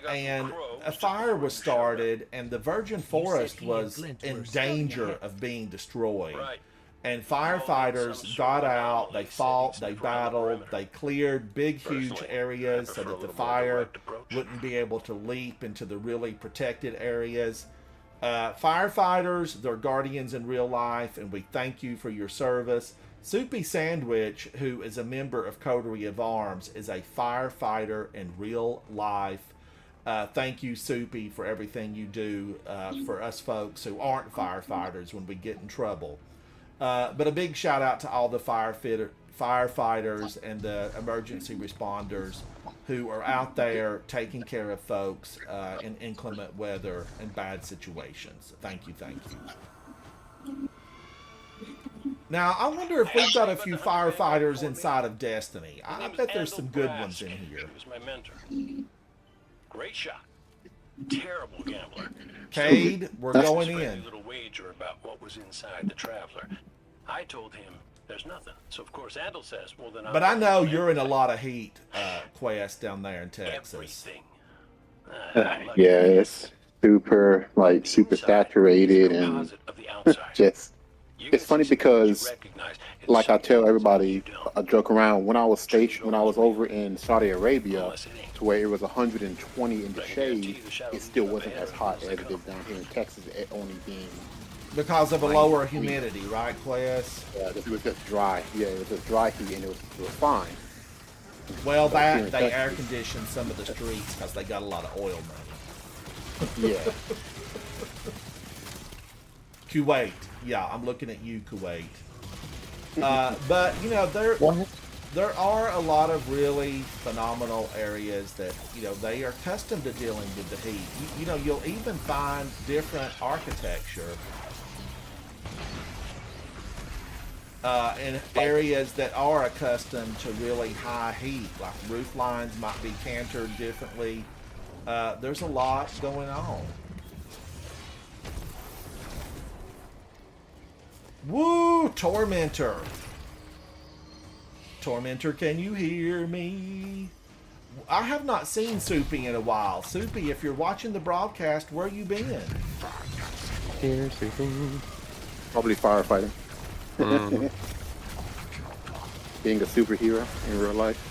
And a fire was started, and the virgin forest was in danger of being destroyed. And firefighters got out, they fought, they battled, they cleared big, huge areas so that the fire wouldn't be able to leap into the really protected areas. Firefighters, they're guardians in real life, and we thank you for your service. Soupy Sandwich, who is a member of Coterie of Arms, is a firefighter in real life. Thank you, Soupy, for everything you do for us folks who aren't firefighters when we get in trouble. But a big shout out to all the firefighters and the emergency responders who are out there taking care of folks in inclement weather and bad situations. Thank you. Now, I wonder if we've got a few firefighters inside of Destiny. I bet there's some good ones in here. He was my mentor. Great shot. Terrible gambler. Cade, we're going in. Little wager about what was inside the Traveler. I told him there's nothing. So of course Andel says, well then. But I know you're in a lot of heat, Quest, down there in Texas. Everything. Yeah, it's super saturated, and just it's funny because, like I tell everybody, I joke around when I was stationed, when I was over in Saudi Arabia, to where it was 120 in the shade, it still wasn't as hot as it is down here in Texas. It only being because of a lower humidity, right, Quest? Yeah, it was just dry. Yeah, it was just dry heat, and it was fine. Well, that they air conditioned some of the streets because they got a lot of oil money. Yeah. Kuwait. Yeah, I'm looking at you, Kuwait. But there are a lot of really phenomenal areas that they are accustomed to dealing with the heat. You'll even find different architecture in areas that are accustomed to really high heat, like roof lines might be cantered differently. There's a lot going on. Woo! Tormentor. Tormentor, can you hear me? I have not seen Soupy in a while. Soupy, if you're watching the broadcast, where you been? Here, Soupy. Probably firefighting. Mm. Being a superhero in real life.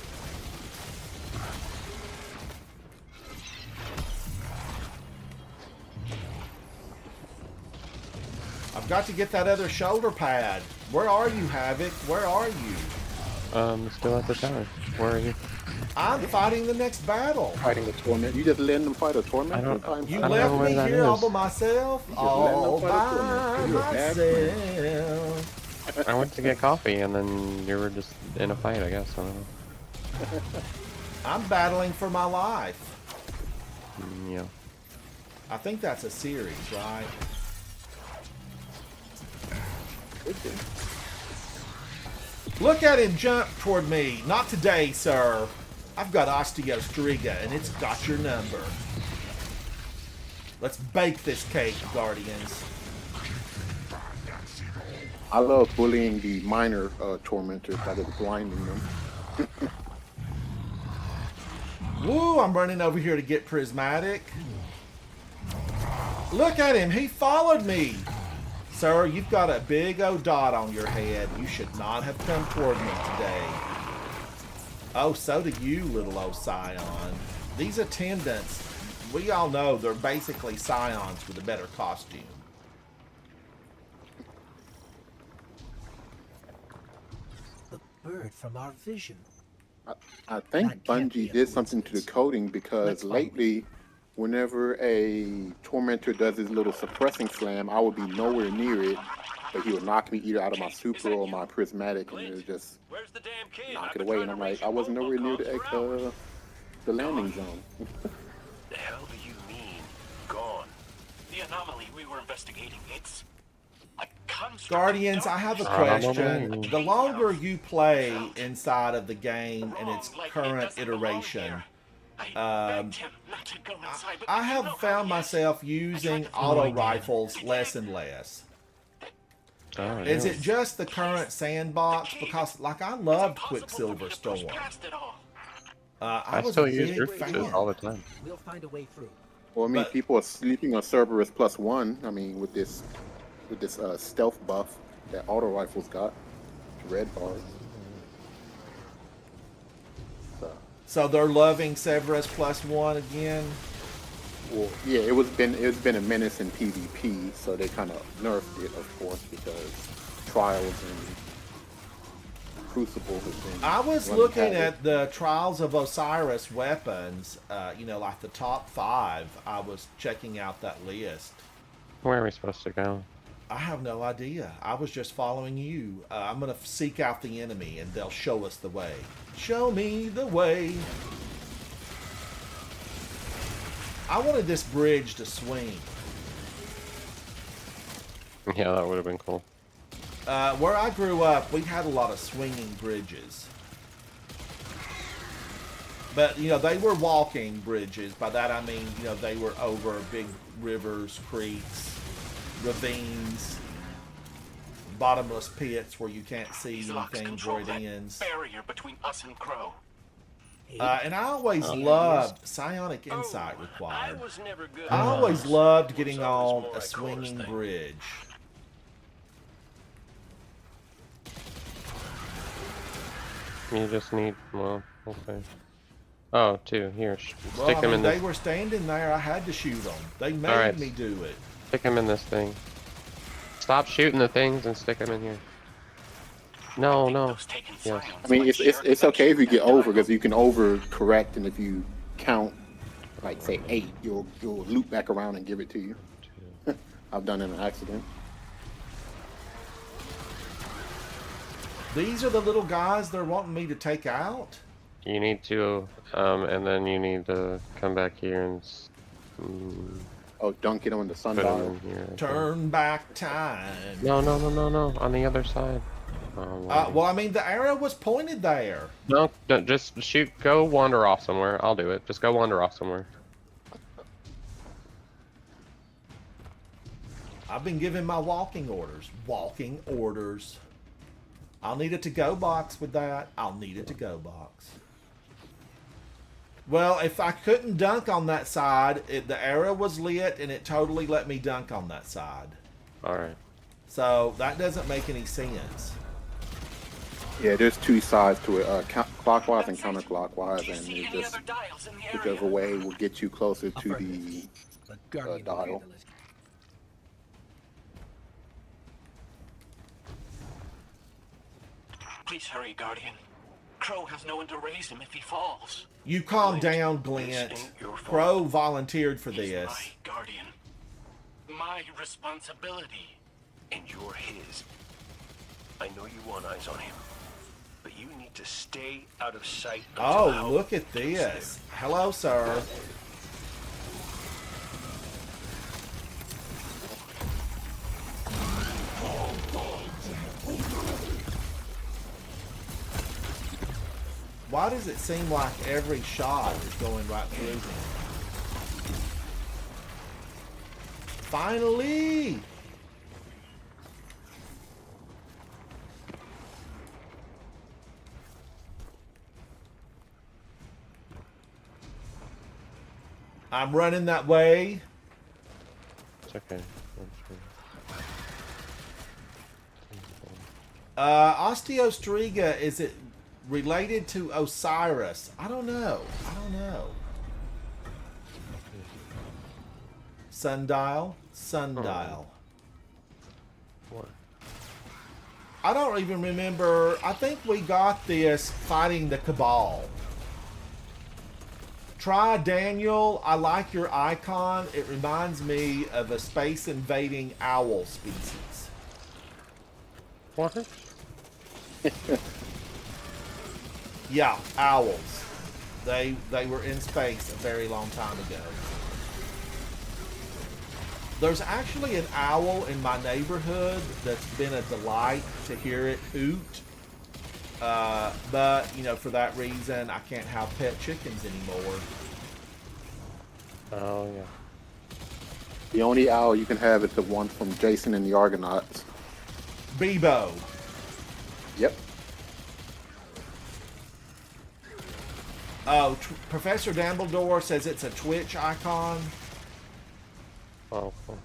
I've I've got to get that other shoulder pad. Where are you, Havoc? Where are you? Still at the tower. Where are you? I'm fighting the next battle. Fighting a torment. You just letting them fight a torment? I don't- You I don't left know where me that here all is. by myself. just letting them All fight a torment. by You're a bad myself. I went to get coffee, and then you were just in a fight, I guess. I don't know. I'm battling for my life. Yeah. I think that's a series, right? Look at him jump toward me. Not today, sir. I've got osteostriga, and it's got your number. Let's bake this cake, Guardians. I love bullying the minor tormentors by just blinding them. Woo, I'm running over here to get Prismatic. Look at him. He followed me. Sir, you've got a big old dot on your head. You should not have come toward me today. Oh, so do you, little old Scion. These attendants, we all know they're basically Scions with a better costume. The bird from our vision. I think That can't be Bungie a did something to the coincidence. coding because Let's find lately, whenever a tormentor does his little suppressing slam, I would be nowhere near it, but he would knock me either out of my super or my prismatic, and it would just Where's the damn kid? knock I've it been away. trying And I'm to reach like, I wasn't nowhere near robocalls the landing zone. The hell do you mean, gone? The anomaly we were investigating, it's a construct. Guardians, I have a question. The longer you play inside of the game in its current iteration, I have found myself using auto rifles less and less. Oh, Is yeah. it just the current sandbox? Because, like, I loved Quicksilver Storm. I was a still use big Drifters all fan. the time. We'll find a way through. Well, I mean, But- people are sleeping on Cerberus +1. I mean, with this stealth buff that auto rifles got, red bars. So they're loving Severus +1 again? Well, yeah, it's been a menace in PvP, so they kind of nerfed it, of course, because Trials and Crucible has been. I was running looking havoc. at the Trials of Osiris weapons, like the top 5. I was checking out that list. Where are we supposed to go? I have no idea. I was just following you. I'm going to seek out the enemy, and they'll show us the way. Show me the way. I wanted this bridge to swing. Yeah, that would have been cool. Where I grew up, we had a lot of swinging bridges. But, they were walking bridges. By that I mean, they were over big rivers, creeks, ravines, bottomless pits where you can't see These locks anything control where it that ends. barrier between us and Crow. And I always loved Psionic Insight I required. was never good. I at always those. loved getting So it was on more a like Cora's swinging thing. bridge. You just need, well, okay. Oh, 2. Here, Well, stick I them mean, in they this. were standing there. I had to shoot them. They made Alright. me do it. Stick them in this thing. Stop shooting the things and stick them in here. No, no. Those taken Yes. Scions I mean, like it's Sheriff okay if you get Benjamin over, because you can over correct, and if you count, like say 8, you'll loop back around and give it to you. I've done it in an accident. These are the little guys they're wanting me to take out? You need to, and then you need to come back here and Oh, dunk it on the put them sundial. in here. I think. Turn back time. No, on the other side. Oh, Well, I mean, the arrow was pointed there. no, don't, just shoot. Go wander off somewhere. I'll do it. Just go wander off somewhere. I've been given my walking orders. Walking orders. I'll need a to-go box with that. I'll need a to-go box. Well, if I couldn't dunk on that side, the arrow was lit, and it totally let me dunk on that side. All right. So that doesn't make any sense. Yeah, there's 2 sides to it, clockwise and counterclockwise, Do you and see it's any just other dials in the area? whichever way will get you closer to Affirmative. the The Guardian will dial. handle it. Please hurry, Guardian. Crow has no one to raise him if he falls. You calm Glint, down, this Glint. ain't your fault. Crow volunteered for He's this. my guardian. My responsibility. And you're his. I know you want eyes on him, but you need to stay out of sight. Oh, until look at Hal gets this. Hello, sir. Why does it seem like every shot is going right through him? Finally! I'm running that way. It's okay. Osteostriga, is it related to Osiris? I don't know. Sundial? Sundial. What? I don't even remember. I think we got this fighting the Cabal. Try Daniel. I like your icon. It reminds me of a space invading owl species. What? Yeah, owls. They were in space a very long time ago. There's actually an owl in my neighborhood that's been a delight to hear it hoot. But, you know, for that reason, I can't have pet chickens anymore. Oh, yeah. The only owl you can have is the one from Jason and the Argonauts. Bebo. Yep. Oh, Professor Dumbledore says it's a Twitch icon. Oh, cool.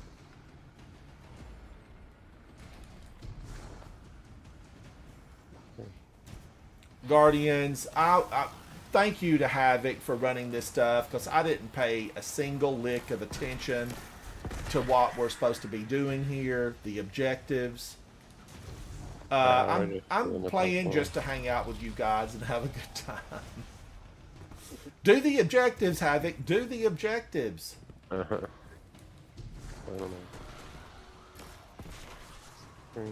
Guardians, I thank you to Havoc for running this stuff, because I didn't pay a single lick of attention to what we're supposed to be doing here, the objectives. I'm playing just to hang out with you guys and have a good time. Do the objectives, Havoc. Do the objectives. I don't know.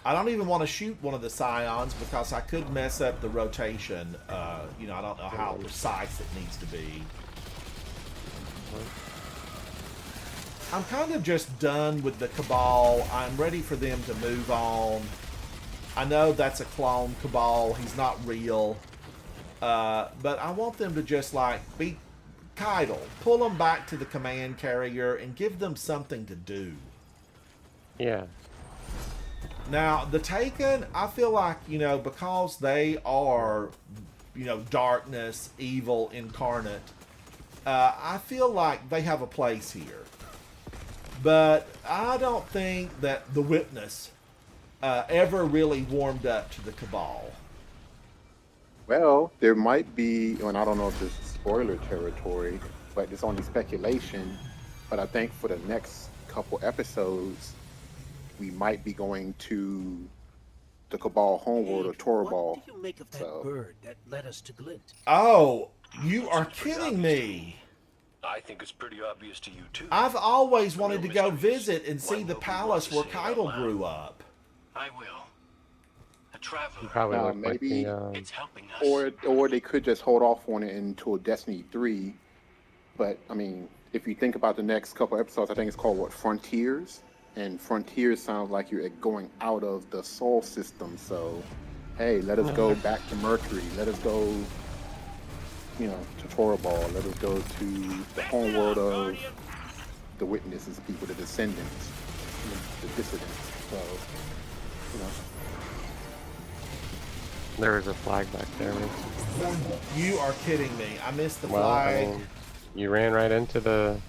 I don't even want to shoot one of the scions because I could mess up the rotation. You know, I don't know how precise it needs to be. I'm kind of just done with the Cabal. I'm ready for them to move on. I know that's a clone Cabal. He's not real. But I want them to just, like, be Keitel. Pull them back to the command carrier and give them something to do. Yeah. Now, the Taken, I feel like, you know, because they are, you know, darkness, evil incarnate, I feel like they have a place here. But I don't think that the Witness ever really warmed up to the Cabal. Well, there might be, and I don't know if this is spoiler territory, but it's only speculation. But I think for the next couple episodes, we might be going to the Cabal homeworld or Torabal. What do you make of that bird that led us to Glint? Oh, you are kidding me. I think it's pretty obvious to you too. I've always wanted to go visit and see the palace where Keitel grew up. I will. A traveler. Probably look maybe, like the, It's helping us. or they could just hold off on it until Destiny 3. But I mean, if you think about the next couple episodes, I think it's called what, Frontiers, and Frontiers sounds like you're going out of the Sol system. So, hey, let us go back to Mercury. Let us go, you know, to Torabal. Let us go to the homeworld of the Witnesses, people, the Descendants, the Dissidents. So, you know. there is a flag back there. You are kidding me. I missed the Well, flag. You ran right into the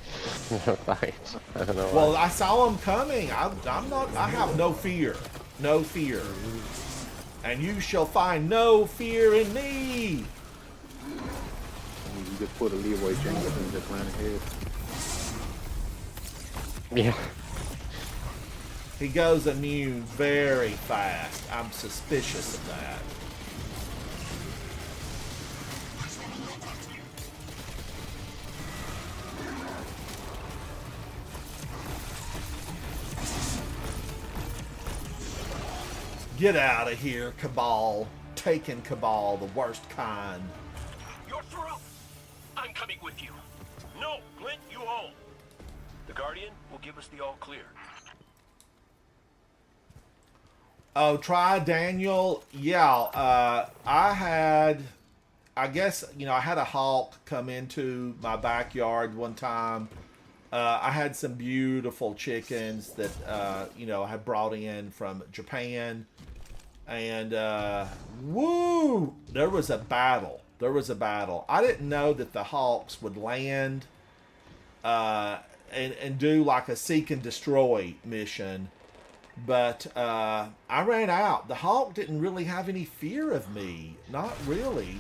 fight. I don't know why. Well, I saw him coming. I'm not. I have no fear. No fear. And you shall find no fear in me. You just put a Leroy Jenkins and just ran ahead. Yeah. He goes immune very fast. I'm suspicious of that. Get out of here, Cabal. Taking Cabal, the worst kind. You're through. I'm coming with you. No, Clint, you hold. The Guardian will give us the all clear. Oh, try Daniel. Yeah, I guess, I had a hawk come into my backyard one time. I had some beautiful chickens that, I had brought in from Japan. And, woo! There was a battle. I didn't know that the hawks would land and do like a seek and destroy mission. But I ran out. The hawk didn't really have any fear of me. Not really.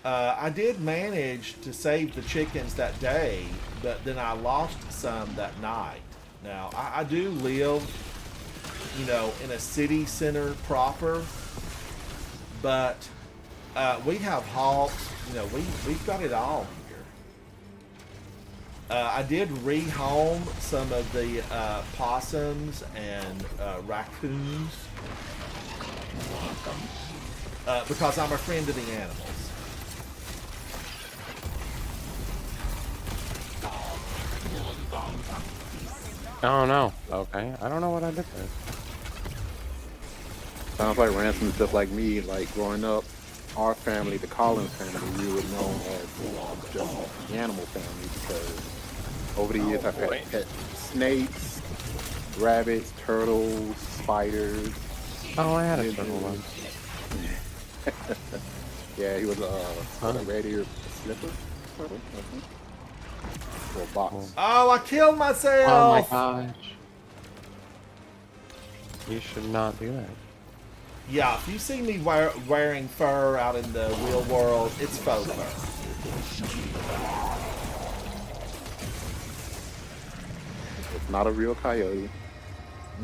I did manage to save the chickens that day, but then I lost some that night. Now, I do live, in a city center proper, but we have hawks. We've got it all here. I did rehome some of the possums and raccoons because I'm a friend of the animals. Oh no. Okay. I don't know what I did there. Sounds like Ransom, just like me. Like growing up, our family, the Collins family, we were known as just the animal family because over the years I've had pet snakes, rabbits, turtles, spiders. Oh, I had a turtle once. Yeah, he was a red-eared slipper turtle. Or a box. Oh, I killed myself! Oh my gosh. You should not do that. Yeah, if you see me wearing fur out in the real world, it's faux fur. It's not a real coyote.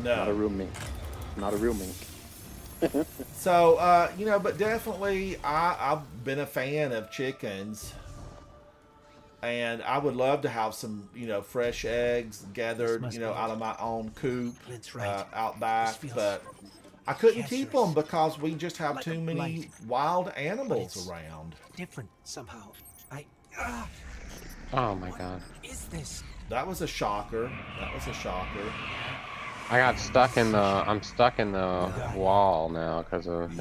No. Not a real mink. Not a real mink. So, but definitely I've been a fan of chickens. And I would love to have some, fresh eggs gathered, out of my own coop out back. But I couldn't keep them because we just have too many wild animals around. Different somehow. Oh my god. Is this? That was a shocker. I'm stuck in the wall now because of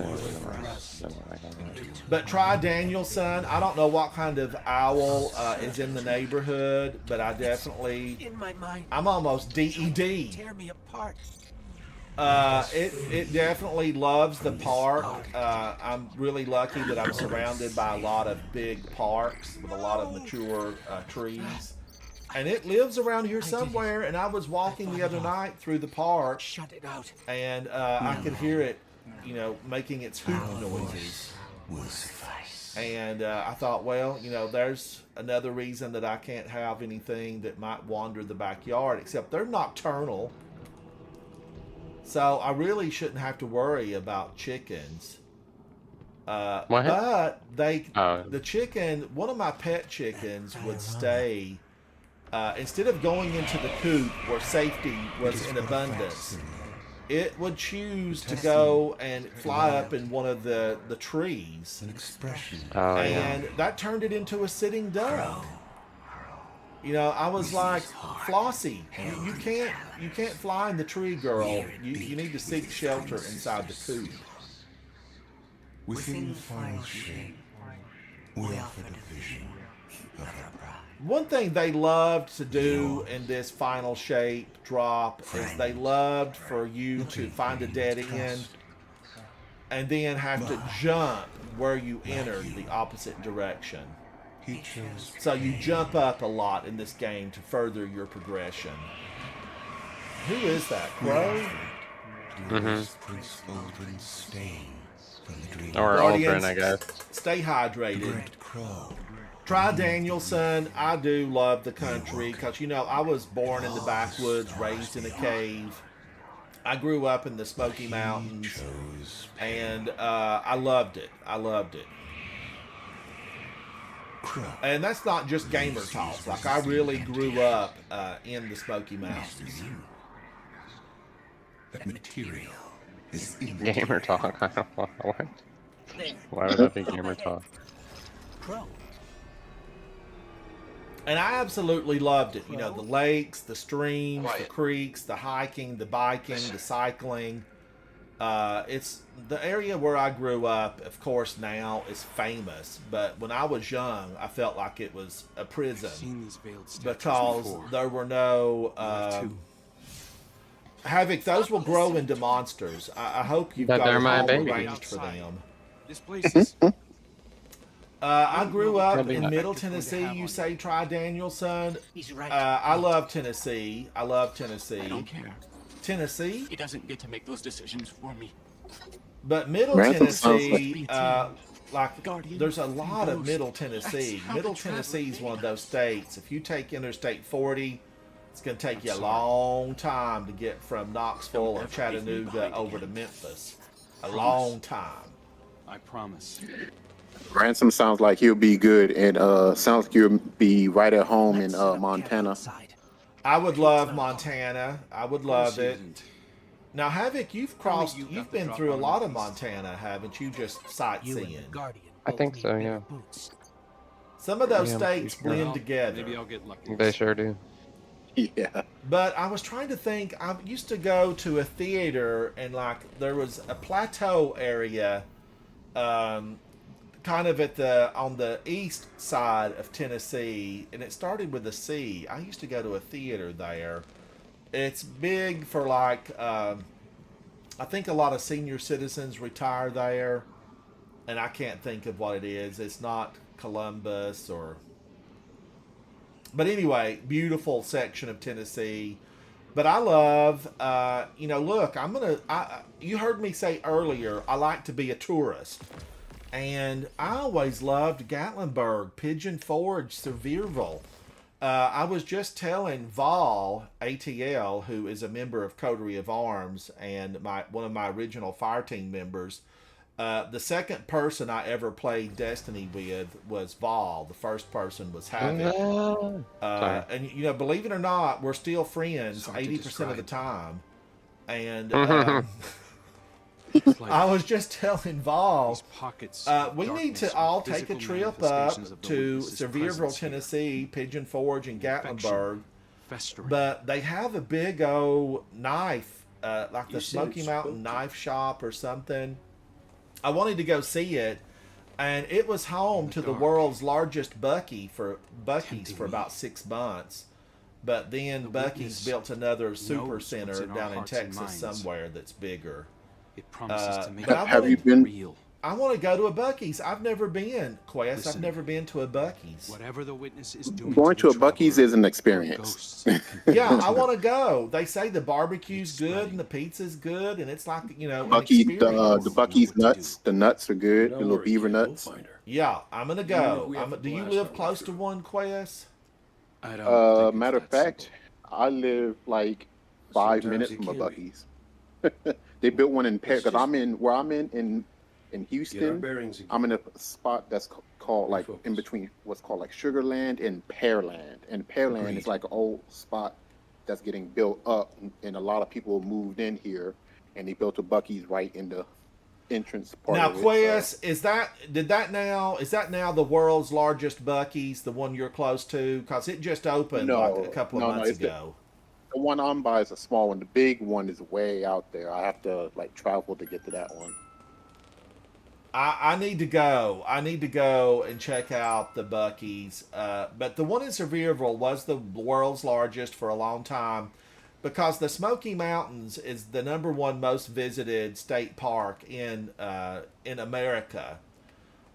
But try Danielson. I don't know what kind of owl is in the neighborhood, but I definitely, In my mind. I'm almost DED. Tear me apart. It definitely loves the park. I'm really lucky that I'm surrounded by a lot of big parks with a lot of mature trees. And it lives around here somewhere, and I was walking the other night through the park, Shut it out. and I could hear it, making its hoot noises. And I thought, well, there's another reason that I can't have anything that might wander the backyard, except they're nocturnal. So I really shouldn't have to worry about chickens. But the chicken, one of my pet chickens would stay, instead of going into the coop where safety was in abundance, it would choose to go and fly up in one of the trees. And that turned it into a sitting duck. I was like, Flossie, you can't fly in the tree, girl. You need to seek shelter inside the coop. Within the final shape, we offered a vision of our bride. One thing they loved to do in this final shape drop is they loved for you to find a dead end and then have to jump where you entered the opposite direction. So you jump up a lot in this game to further your progression. Who is that? Crow? Or Aldrin, I guess. Stay hydrated. Try Danielson. I do love the country because, I was born in the backwoods, raised in a cave. I grew up in the Smoky Mountains, and I loved it. I loved it. And that's not just gamer talk. Like, I really grew up in the Smoky Mountains. That material is Gamer talk. I don't know what. Why would that be gamer talk? Crow. And I absolutely loved it. You know, the lakes, the streams, the creeks, the hiking, the biking, the cycling. It's the area where I grew up, of course, now is famous. But when I was young, I felt like it was a prison because there were no... Havoc, those will grow into monsters. I hope you've But got they're a my home baby. arranged for them. This place is. I grew up Probably in not. Middle Tennessee. You say Tri Danielson. He's right. I love Tennessee. I love Tennessee. I don't care. Tennessee, He doesn't get to make those decisions for me. but Middle Ransom sounds Tennessee, like Guardian, there's a lot of Ghost. Middle Tennessee. That's how Middle the travelers Tennessee is one of made those states. If you take Interstate 40, it's going to take you a long time to get from Knoxville or ever leave me Chattanooga behind over to again. Memphis. A long time. I promise. Ransom sounds like he'll be good, and sounds like he'll be right at home in Let's set up camp Montana. outside. I would love Montana. I would love it. Isn't. Now, Havoc, you've crossed, you got you've the been drop through a on lot the of Montana, haven't you? Just You and the sightseeing. Guardian. I both think need so, bigger yeah. boots. Some of those Yeah, I'm states pretty sure. blend together. Maybe I'll get lucky. They sure do. Yeah. But I was trying to think. I used to go to a theater, and like there was a plateau area, kind of on the east side of Tennessee, and it started with a C. I used to go to a theater there. It's big for like, I think a lot of senior citizens retire there, and I can't think of what it is. It's not Columbus or. But anyway, beautiful section of Tennessee. But I love, look, you heard me say earlier, I like to be a tourist. And I always loved Gatlinburg, Pigeon Forge, Sevierville. I was just telling Vol ATL, who is a member of Coterie of Arms and one of my original fire team members, the second person I ever played Destiny with was Vol. The first person was Havoc. And believe it or not, we're still friends 80% of the time. And I was just telling Vol, we need to all take a trip up to Sevierville, Tennessee, Pigeon Forge, and Gatlinburg. But they have a big old knife, like the Smoky Mountain Knife Shop or something. I wanted to go see it, and it was home to the world's largest Buc-ee's for about 6 months. But then Buc-ee's built another super center down in Texas somewhere that's bigger. It promises to make Have you been? real. I want to go to a Buc-ee's. I've never been, Quest. Listen. I've never been to a Buc-ee's. Whatever the witness is doing Going to a the Buc-ee's traveler, is an experience. ghosts can Yeah, I want to go. They say the barbecue's good and the pizza's good, and it's like, an Buc-ee's, experience. the Buc-ee's nuts. The nuts are good. The little beaver nuts. Yeah, I'm gonna go. Do you live close to one, Quest? I don't think Matter of it's that fact, I live like 5 minutes from a Buc-ee's. They built one in because I'm in Houston. I'm in a spot that's called like in between what's called like Sugarland and Pearland. And Pearland is like an old spot that's getting built up, and a lot of people moved in here, and they built a Buc-ee's right in the entrance part. Now, of it, Quest, is that now the world's largest Buc-ee's, the one you're close to? Because it just opened like a couple of months ago. The one I'm by is a small one. The big one is way out there. I have to like travel to get to that one. I need to go. I need to go and check out the Buc-ee's. But the one in Sevierville was the world's largest for a long time because the Smoky Mountains is the #1 most visited state park in America.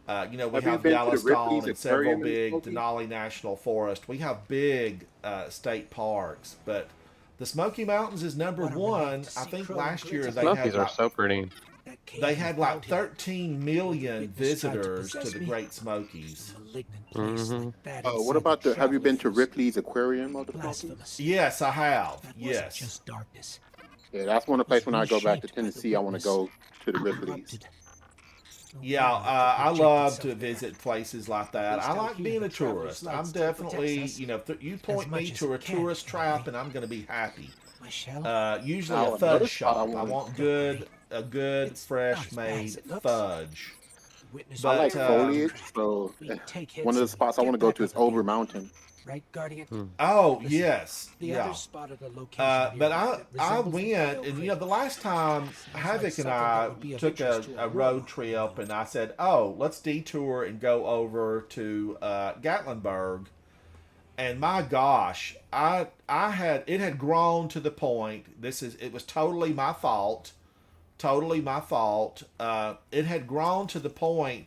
We Have you have been to the Yellowstone Ripley's and several Aquarium in big Smoky? Denali National Forest. We have big state parks, but the Smoky Mountains is #1. I think last year they Smokies had are so pretty. That cave they had like without him. 13 million Witness tried to visitors to possess the me. Great Smokies. Malignant place like that What inside about the have you been to travelers. Ripley's Aquarium of the Smokies? Blasphemous. Yes, I have. That wasn't Yes. just darkness. Yeah, that's one of the places when I go back to Tennessee, I want to go to the Grizzlies. Yeah, I love to visit places like that. I like being a tourist. I'm definitely, you know, if you point me to a tourist trap, and I'm going to be happy. Usually Now, a another fudge spot shop. I want a good, fresh made fudge. I like But foliage, so one of the spots I want to go to is Over Mountain. Right, Guardian? oh yes, The yeah. others spotted a location But nearby that I resembles went, the oil and you crate. know, the last time Havoc and I took a road trip, and I said, "Oh, let's detour and go over to Gatlinburg." And my gosh, I had it had grown to the point. It was totally my fault, totally my fault. It had grown to the point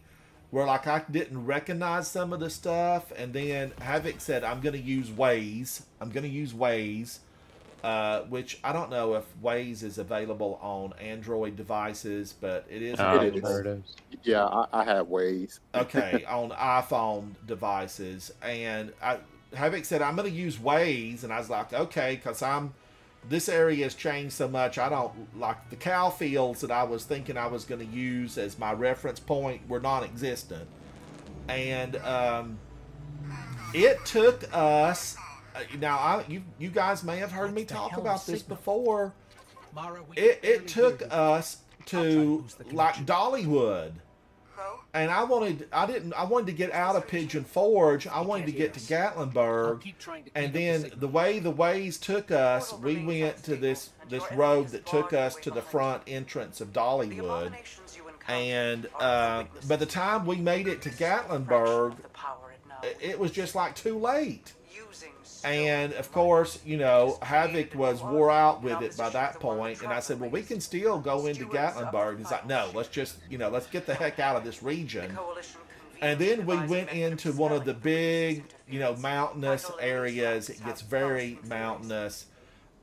where like I didn't recognize some of the stuff, and then Havoc said, "I'm going to use Waze. I'm going to use Waze." Which I don't know if Waze is available on Android devices, but it is available. Yeah, I have Waze. Okay, on iPhone devices, and Havoc said, "I'm going to use Waze," and I was like, "Okay," because this area has changed so much. I don't like the cow fields that I was thinking I was going to use as my reference point were non-existent, and it took us. Now, you guys may have heard me talk about this before. It took us to like Dollywood, and I wanted to get out of Pigeon Forge. I wanted to get to Gatlinburg, and then the way the Waze took us, we went to this road that took us to the front entrance of Dollywood, and by the time we made it to Gatlinburg, it was just like too late. And of course, you know, Havoc was wore out with it by that point, and I said, "Well, we can still go into Gatlinburg." He's like, "No, let's just, you know, let's get the heck out of this region." And then we went into one of the big, you know, mountainous areas. It gets very mountainous,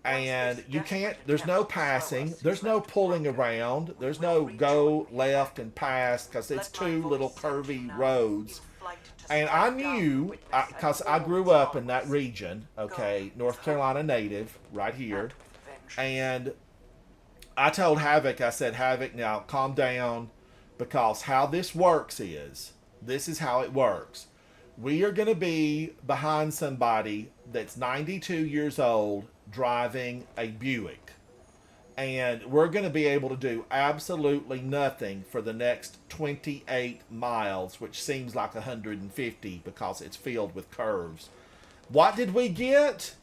and you can't. There's no passing. There's no pulling around. There's no go left and pass because it's two little curvy roads. And I knew, because I grew up in that region, okay, North Carolina native, right here, and I told Havoc, I said, "Havoc, now calm down, because how this works is, this is how it works. We are going to be behind somebody that's 92 years old driving a Buick. And we're going to be able to do absolutely nothing for the next 28 miles, which seems like 150 because it's filled with curves." What did we get?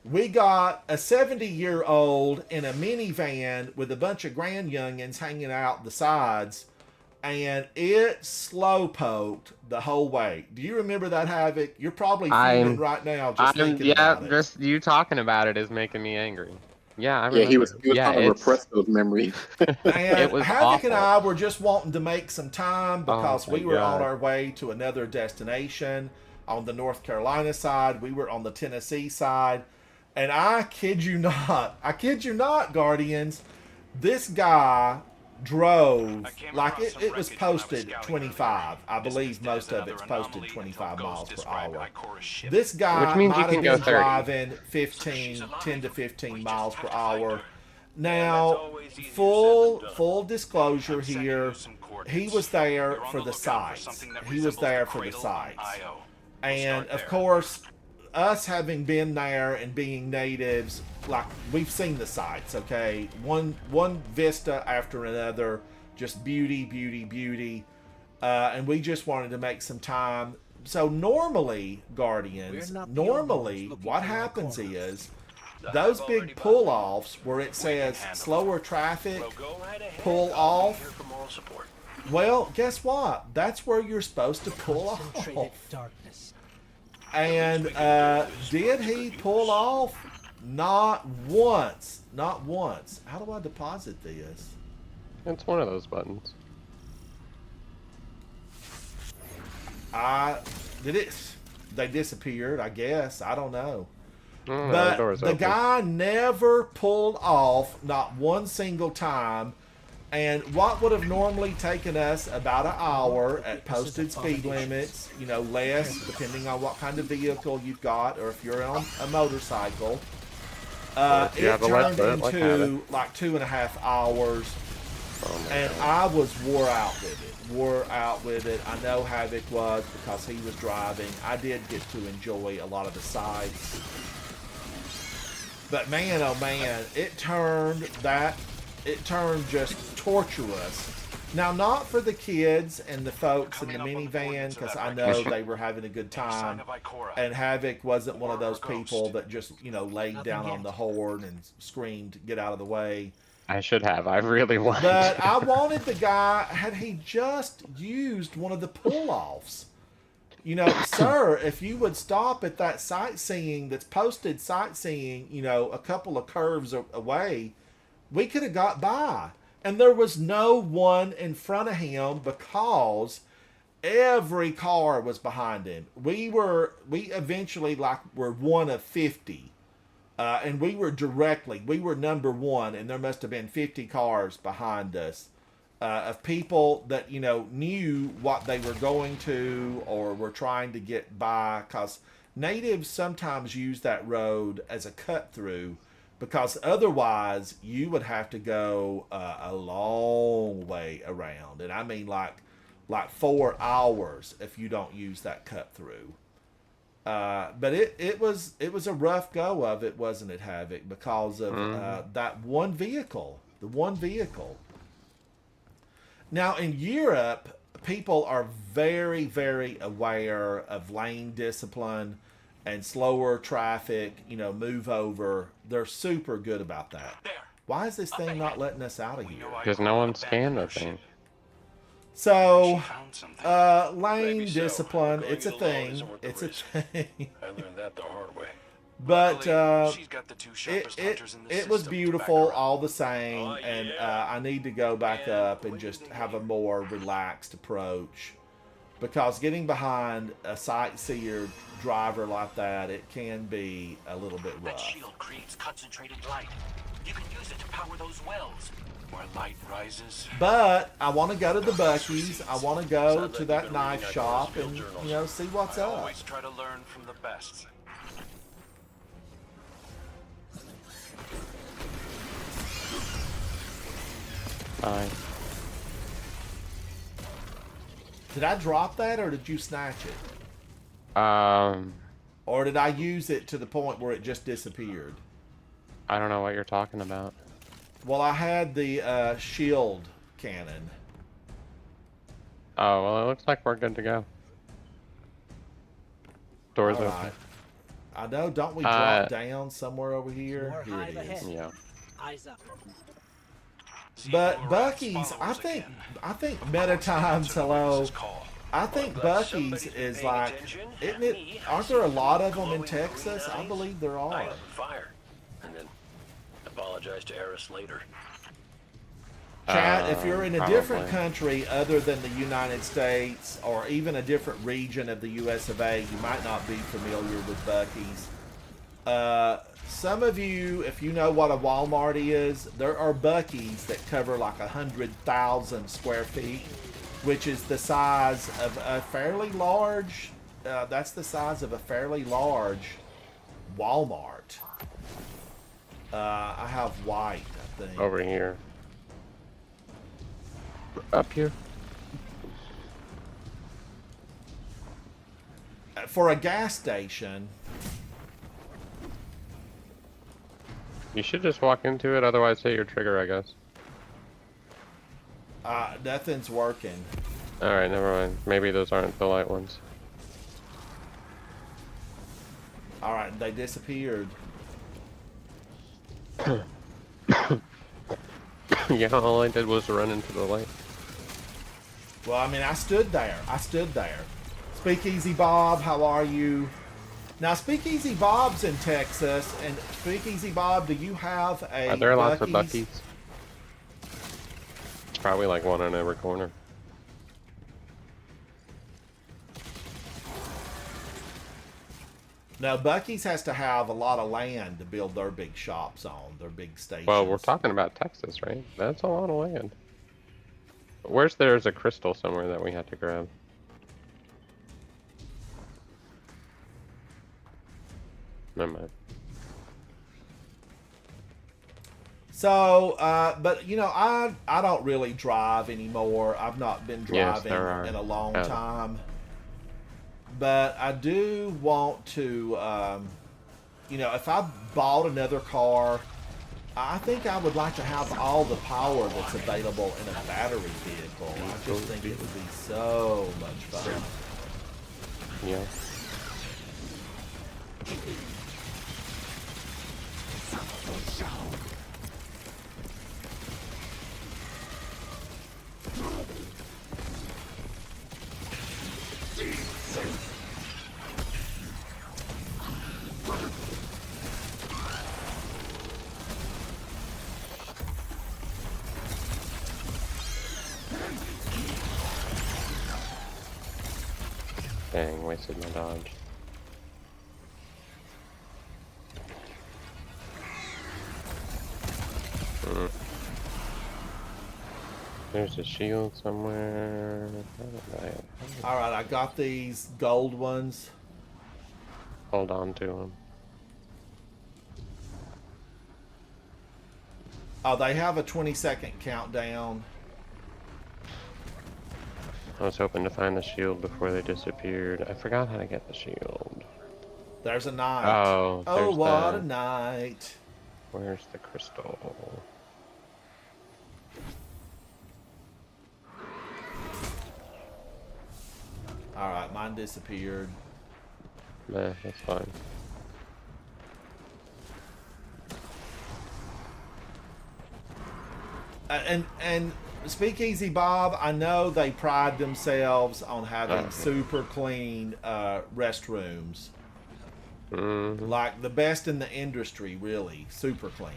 We got a 70-year-old in a minivan with a bunch of grand youngins hanging out the sides, and it slow-poked the whole way. Do you remember that, Havoc? You're probably feeling right now just thinking about it. Just you talking about it is making me angry. Yeah, I remember. Yeah, he was trying to repress those memories. And it was Havoc awful. and I were just wanting to make some time because Oh, we were God. on our way to another destination on the North Carolina side. We were on the Tennessee side. And I kid you not, Guardians, this guy drove, like it was posted 25. I believe most of it's posted 25 miles per hour. This guy Which means you might can have go been 30. driving 10 to 15 miles per hour. Now, full disclosure here, he was there for the sights. He was there for the sights. And of course, us having been there and being natives, like, we've seen the sights, okay? One vista after another, just beauty, beauty, beauty. And we just wanted to make some time. So normally, Guardians, what happens is, those big pull-offs where it says slower traffic, pull off, well, guess what? That's where you're supposed to pull off. And did he pull off? Not once. Not once. How do I deposit this? It's one of those buttons. They disappeared, I guess. I don't know. The But door's the open. guy never pulled off, not one single time. And what would have normally taken us about an hour at posted speed limits, you know, less depending on what kind of vehicle you've got or if you're on a motorcycle, If you It have a left turned foot, like Havoc. into like 2.5 hours, Oh my and God. I was wore out with it. Wore out with it. I know Havoc was because he was driving. I did get to enjoy a lot of the sights. But man, oh man, it turned just torturous. Now, not for the kids and the folks in the minivan, because I know they were having a good time. And Havoc wasn't one of those people that just, laid down on the horn and screamed, "Get out of the way." I should have. I really wanted But to. I wanted the guy, had he just used one of the pull-offs. Sir, if you would stop at that sightseeing that's posted sightseeing, a couple of curves away, we could have got by. And there was no one in front of him because every car was behind him. We eventually were one of 50. And we were number one, and there must have been 50 cars behind us. Of people that knew what they were going to or were trying to get by, because natives sometimes use that road as a cut through, because otherwise you would have to go a long way around, and I mean like 4 hours if you don't use that cut through. But it was a rough go of it, wasn't it, Havoc? Because of that one vehicle, the one vehicle. Now, in Europe, people are very, very aware of lane discipline and slower traffic, move over. They're super good about that. Why is this thing not letting us out of here? Because no one scanned the thing. So, lane discipline, it's a thing. It's a thing. I learned that the hard way. But it was beautiful all the same, and I need to go back up and just have a more relaxed approach, because getting behind a sightseer driver like that, it can be a little bit That rough. shield creates concentrated light. You can use it to power those wells. Where light rises. But I want to go to the Buc-ee's. I want to go to that knife shop and see what's I up. always try to learn from the best. Fine. Did I drop that, or did you snatch it? Or did I use it to the point where it just disappeared? I don't know what you're talking about. Well, I had the shield cannon. Oh, well, it looks like we're good to go. Doors All open. right. I know. Don't we drop down somewhere over here? More Here it hive is. ahead. Yeah. Eyes up. But Buc-ee's, I think meta times. Hello. I think Buc-ee's is like, isn't it? Aren't there a lot of them in Texas? I believe there I are. opened fire, and then apologize to Eris later. Chad, if you're in a different Probably. country other than the United States, or even a different region of the US of A, you might not be familiar with Buc-ee's. Some of you, if you know what a Walmart is, there are Buc-ee's that cover like 100,000 square feet, which is the size of a fairly large, that's the size of a fairly large Walmart. I have white, I think. Over here. Up here. For a gas station, You should just walk into it, otherwise hit your trigger, I guess. nothing's working. Alright, never mind. Maybe those aren't the light ones. All right, they disappeared. Yeah, all I did was run into the light. Well, I mean, I stood there. Speakeasy Bob, how are you? Now, Speakeasy Bob's in Texas, and Speakeasy Bob, do you have a Are there lots of Buc-ee's? Buc-ee's? It's probably like one on every corner. No, Buc-ee's has to have a lot of land to build their big shops on, their big stations. Well, we're talking about Texas, right? That's a lot of land. Where's there's a crystal somewhere that we had to grab? Never mind. So, but you know, I don't really drive anymore. I've not been Yes, driving there are. in a long Yeah. time. But I do want to, you know, if I bought another car, I think I would like to have all the power that's available in a battery vehicle. I just think it would be so much fun. Yeah. Dang, wasted my dodge. There's a shield somewhere. All right, I got these gold ones. Hold on to them. Oh, they have a 20-second countdown. I was hoping to find the shield before they disappeared. I forgot how to get the shield. There's a knight. Oh, Oh, there's what the... a knight. Where's the crystal? Alright, mine disappeared. Nah, that's fine. And Speakeasy Bob, I know they pride themselves on having super clean restrooms. Mm-hmm. Like the best in the industry, really. Super clean.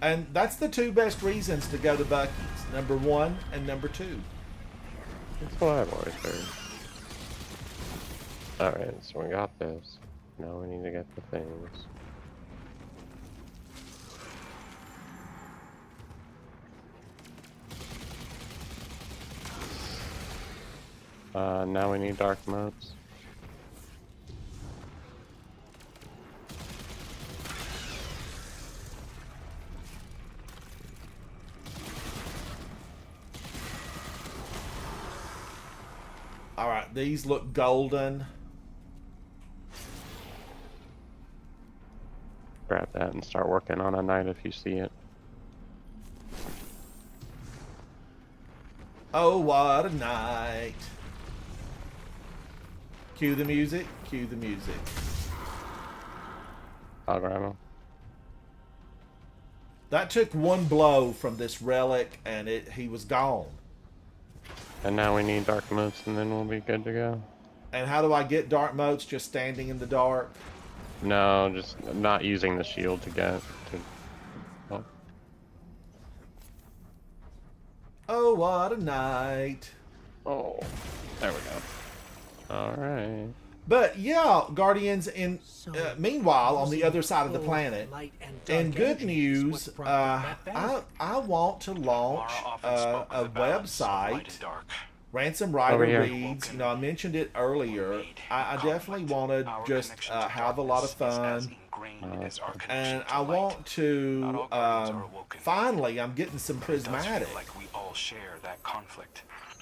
And that's the two best reasons to go to Buc-ee's. Number 1 and number 2. That's what I've always heard. Alright, so we got this. Now we need to get the things. Now we need dark motes. Alright, these look golden. Grab that and start working on a knight if you see it. Oh, what a night. Cue the music. Cue the music. I'll grab him. That took one blow from this relic and he was gone. And now we need dark motes and then we'll be good to go. And how do I get dark motes? Just standing in the dark? No, just not using the shield to get to... Oh. Oh, what a night. Oh, there we go. Alright. But yeah, Guardians, in meanwhile, on the other side of the planet, and good news, I want to launch a website. Ransom Rider Reads, you know, I mentioned it earlier. I definitely want to just have a lot of fun. And I want to, finally, I'm getting some prismatic.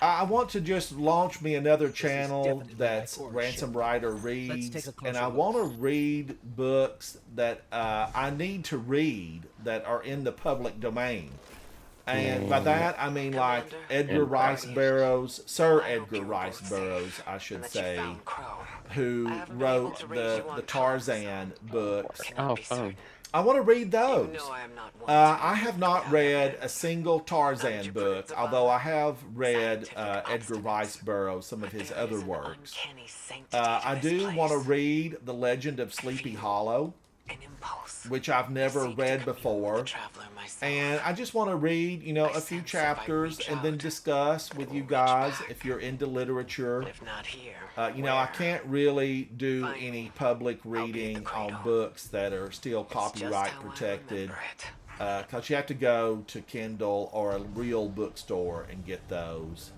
I want to just launch me another channel that's Ransom Rider Reads, and I want to read books that I need to read that are in the public domain. And by that, I mean like Edgar Rice Burroughs, Sir Edgar Rice Burroughs, I should say, who wrote the Tarzan books. Oh, fun. I want to read those. I have not read a single Tarzan book, although I have read Edgar Rice Burroughs, some of his other works. I do want to read The Legend of Sleepy Hollow, which I've never read before. And I just want to read, you know, a few chapters and then discuss with you guys if you're into literature. You know, I can't really do any public reading on books that are still copyright protected, because you have to go to Kindle or a real bookstore and get those.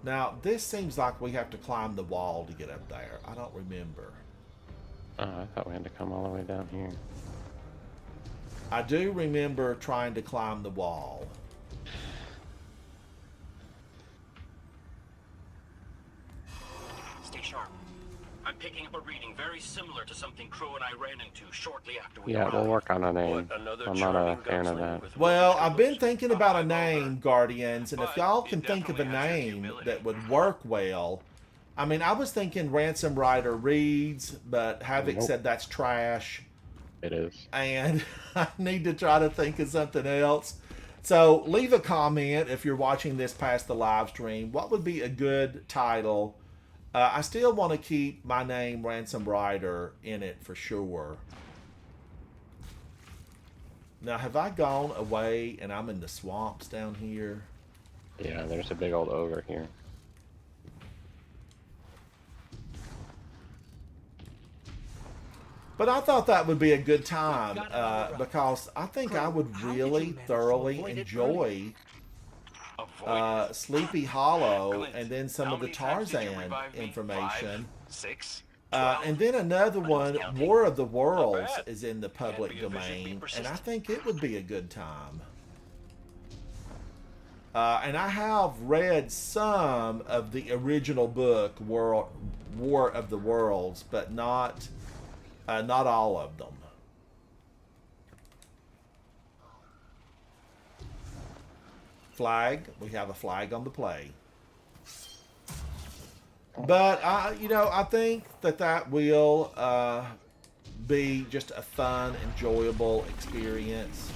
Now, this seems like we have to climb the wall to get up there. I don't remember. Oh, I thought we had to come all the way down here. I do remember trying to climb the wall. Stay sharp. I'm picking up a reading very similar to something Crow and I ran into shortly after we Yeah, arrived. we'll work on a name. What, another I'm not a charming fan of gunslinger that. with Well, one I've been trigger? thinking about a name, Guardians, and if But y'all it can think of a definitely has your name humility. that would work well. I mean, I was thinking Ransom Rider Reads, but Havoc Nope. said that's trash. It is. And I need to try to think of something else. So leave a comment if you're watching this past the live stream. What would be a good title? I still want to keep my name, Ransom Rider, in it for sure. Now, have I gone away and I'm in the swamps down here? Yeah, there's a big old ogre here. But I thought that would be a good time because I think I would How did really you manage to thoroughly avoid it enjoy Avoid it. Sleepy Hollow Clint, and then some how of the many times did you Tarzan revive me? information. 5, 6, 12? And then another one, counting. War of the Worlds, bad. is in the public be efficient, be domain, and I persistent. think it would be a good time. And I have read some of the original book, War of the Worlds, but not all of them. Flag. We have a flag on the play. But I think that will be just a fun, enjoyable experience.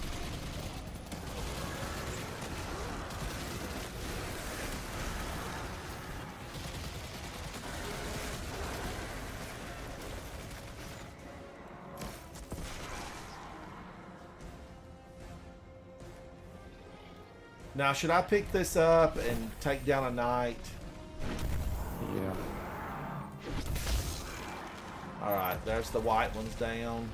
Now, should I pick this up and take down a knight? Yeah. Alright, there's the white ones down.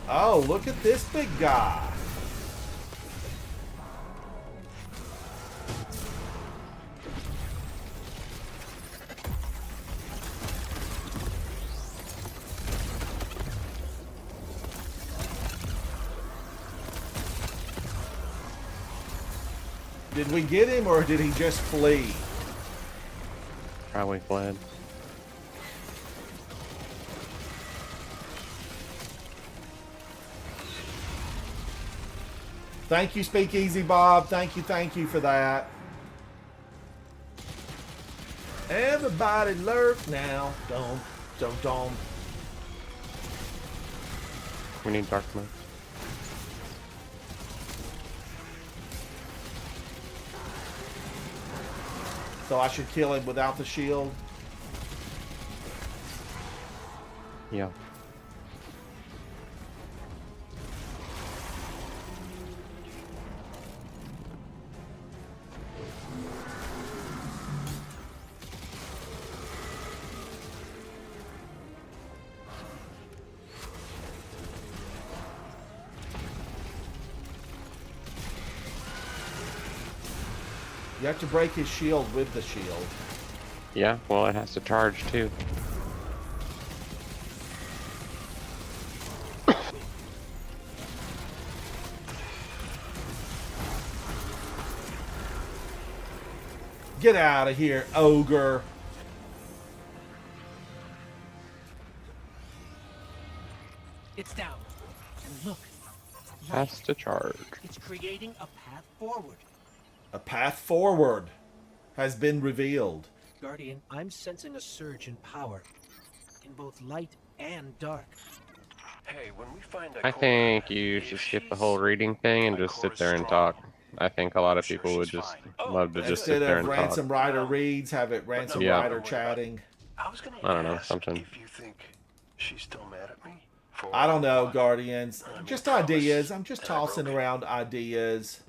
Oh, look at this big guy. Did we get him or did he just flee? Probably fled. Thank you, Speakeasy Bob. Thank you for that. Everybody lurk now. Don't. We need dark mode. So I should kill him without the shield? Yeah. You have to break his shield with the shield. Yeah, well, it has to charge too. Get out of here, ogre. It's down. And look. Has to charge. It's creating a path forward. A path forward has been revealed. Guardian, I'm sensing a surge in power. In both light and dark. Hey, when we find I think you should skip the whole reading thing and just sit there and talk. I think a lot of people would just love to just sit Instead there of and Ransom talk. Rider reads, have it Ransom Yeah. Rider chatting. I was gonna I don't know, ask something. if you think she's still mad at me. For I don't know, what? Guardians. I mean, Just promise, ideas. I'm just and I tossing broke it. around ideas.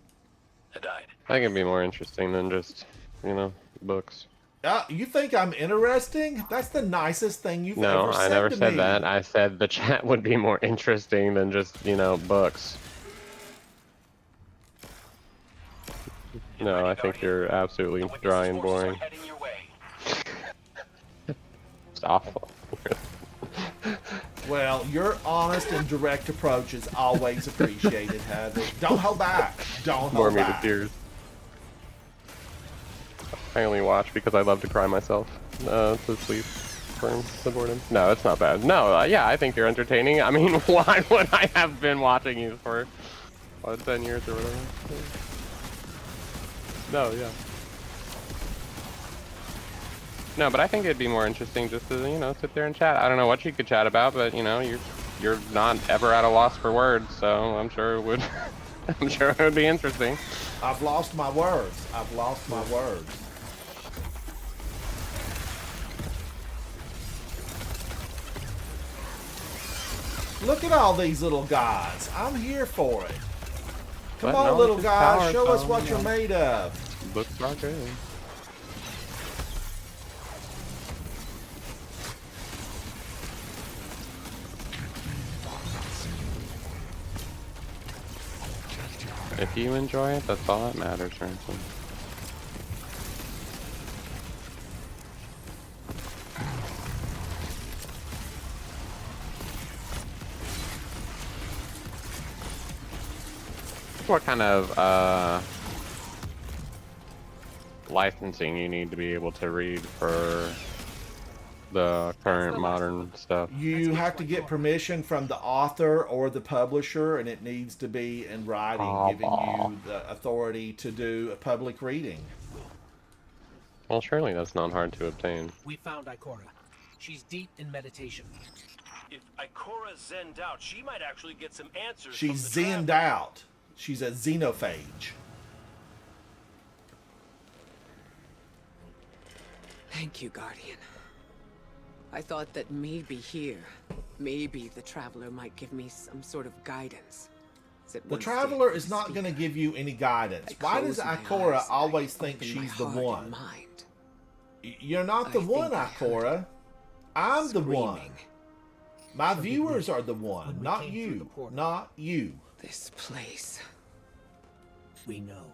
I died. I think it'd be more interesting than just, books. You think I'm interesting? That's the nicest thing you've No, ever said I never to said me. that. I said the chat would be more interesting than just, books. No, I think you're absolutely dry and boring. Heading your way. It's awful. Well, your honest and direct approach is always appreciated, Heather. Don't hold back. Don't Bore hold me to back. tears. I only watch because I love to cry myself to sleep for the boredom. No, it's not bad. No, yeah, I think you're entertaining. I mean, why would I have been watching you for, what, 10 years or whatever? No, yeah. No, but I think it'd be more interesting just to, you know, sit there and chat. I don't know what you could chat about, but, you know, you're not ever at a loss for words, so I'm sure it would, I'm sure it would be interesting. I've lost my words. I've lost my words. Look at all these little guys. I'm here for it. Come But on, knowledge little is guys. power, Show us so, what you you're know. made of. Looks like it. If you enjoy it, that's all that matters, Ransom. What kind of licensing you need to be able to read for the current modern stuff? You have to get permission from the author or the publisher, and it needs to be in writing, giving you the authority to do a public reading. Well, surely that's not hard to obtain. We found Ikora. She's deep in meditation. If Ikora zenned out, she might actually get some answers. She's from the zenned traveler. out. She's a xenophage. Thank you, Guardian. I thought that maybe here, maybe the Traveler might give me some sort of guidance. The Traveler is not going to give you any guidance. Why does Ikora always think she's the one? You're not the one, Ikora. I'm the one. My viewers are the one, not you. Not you. This place. We know.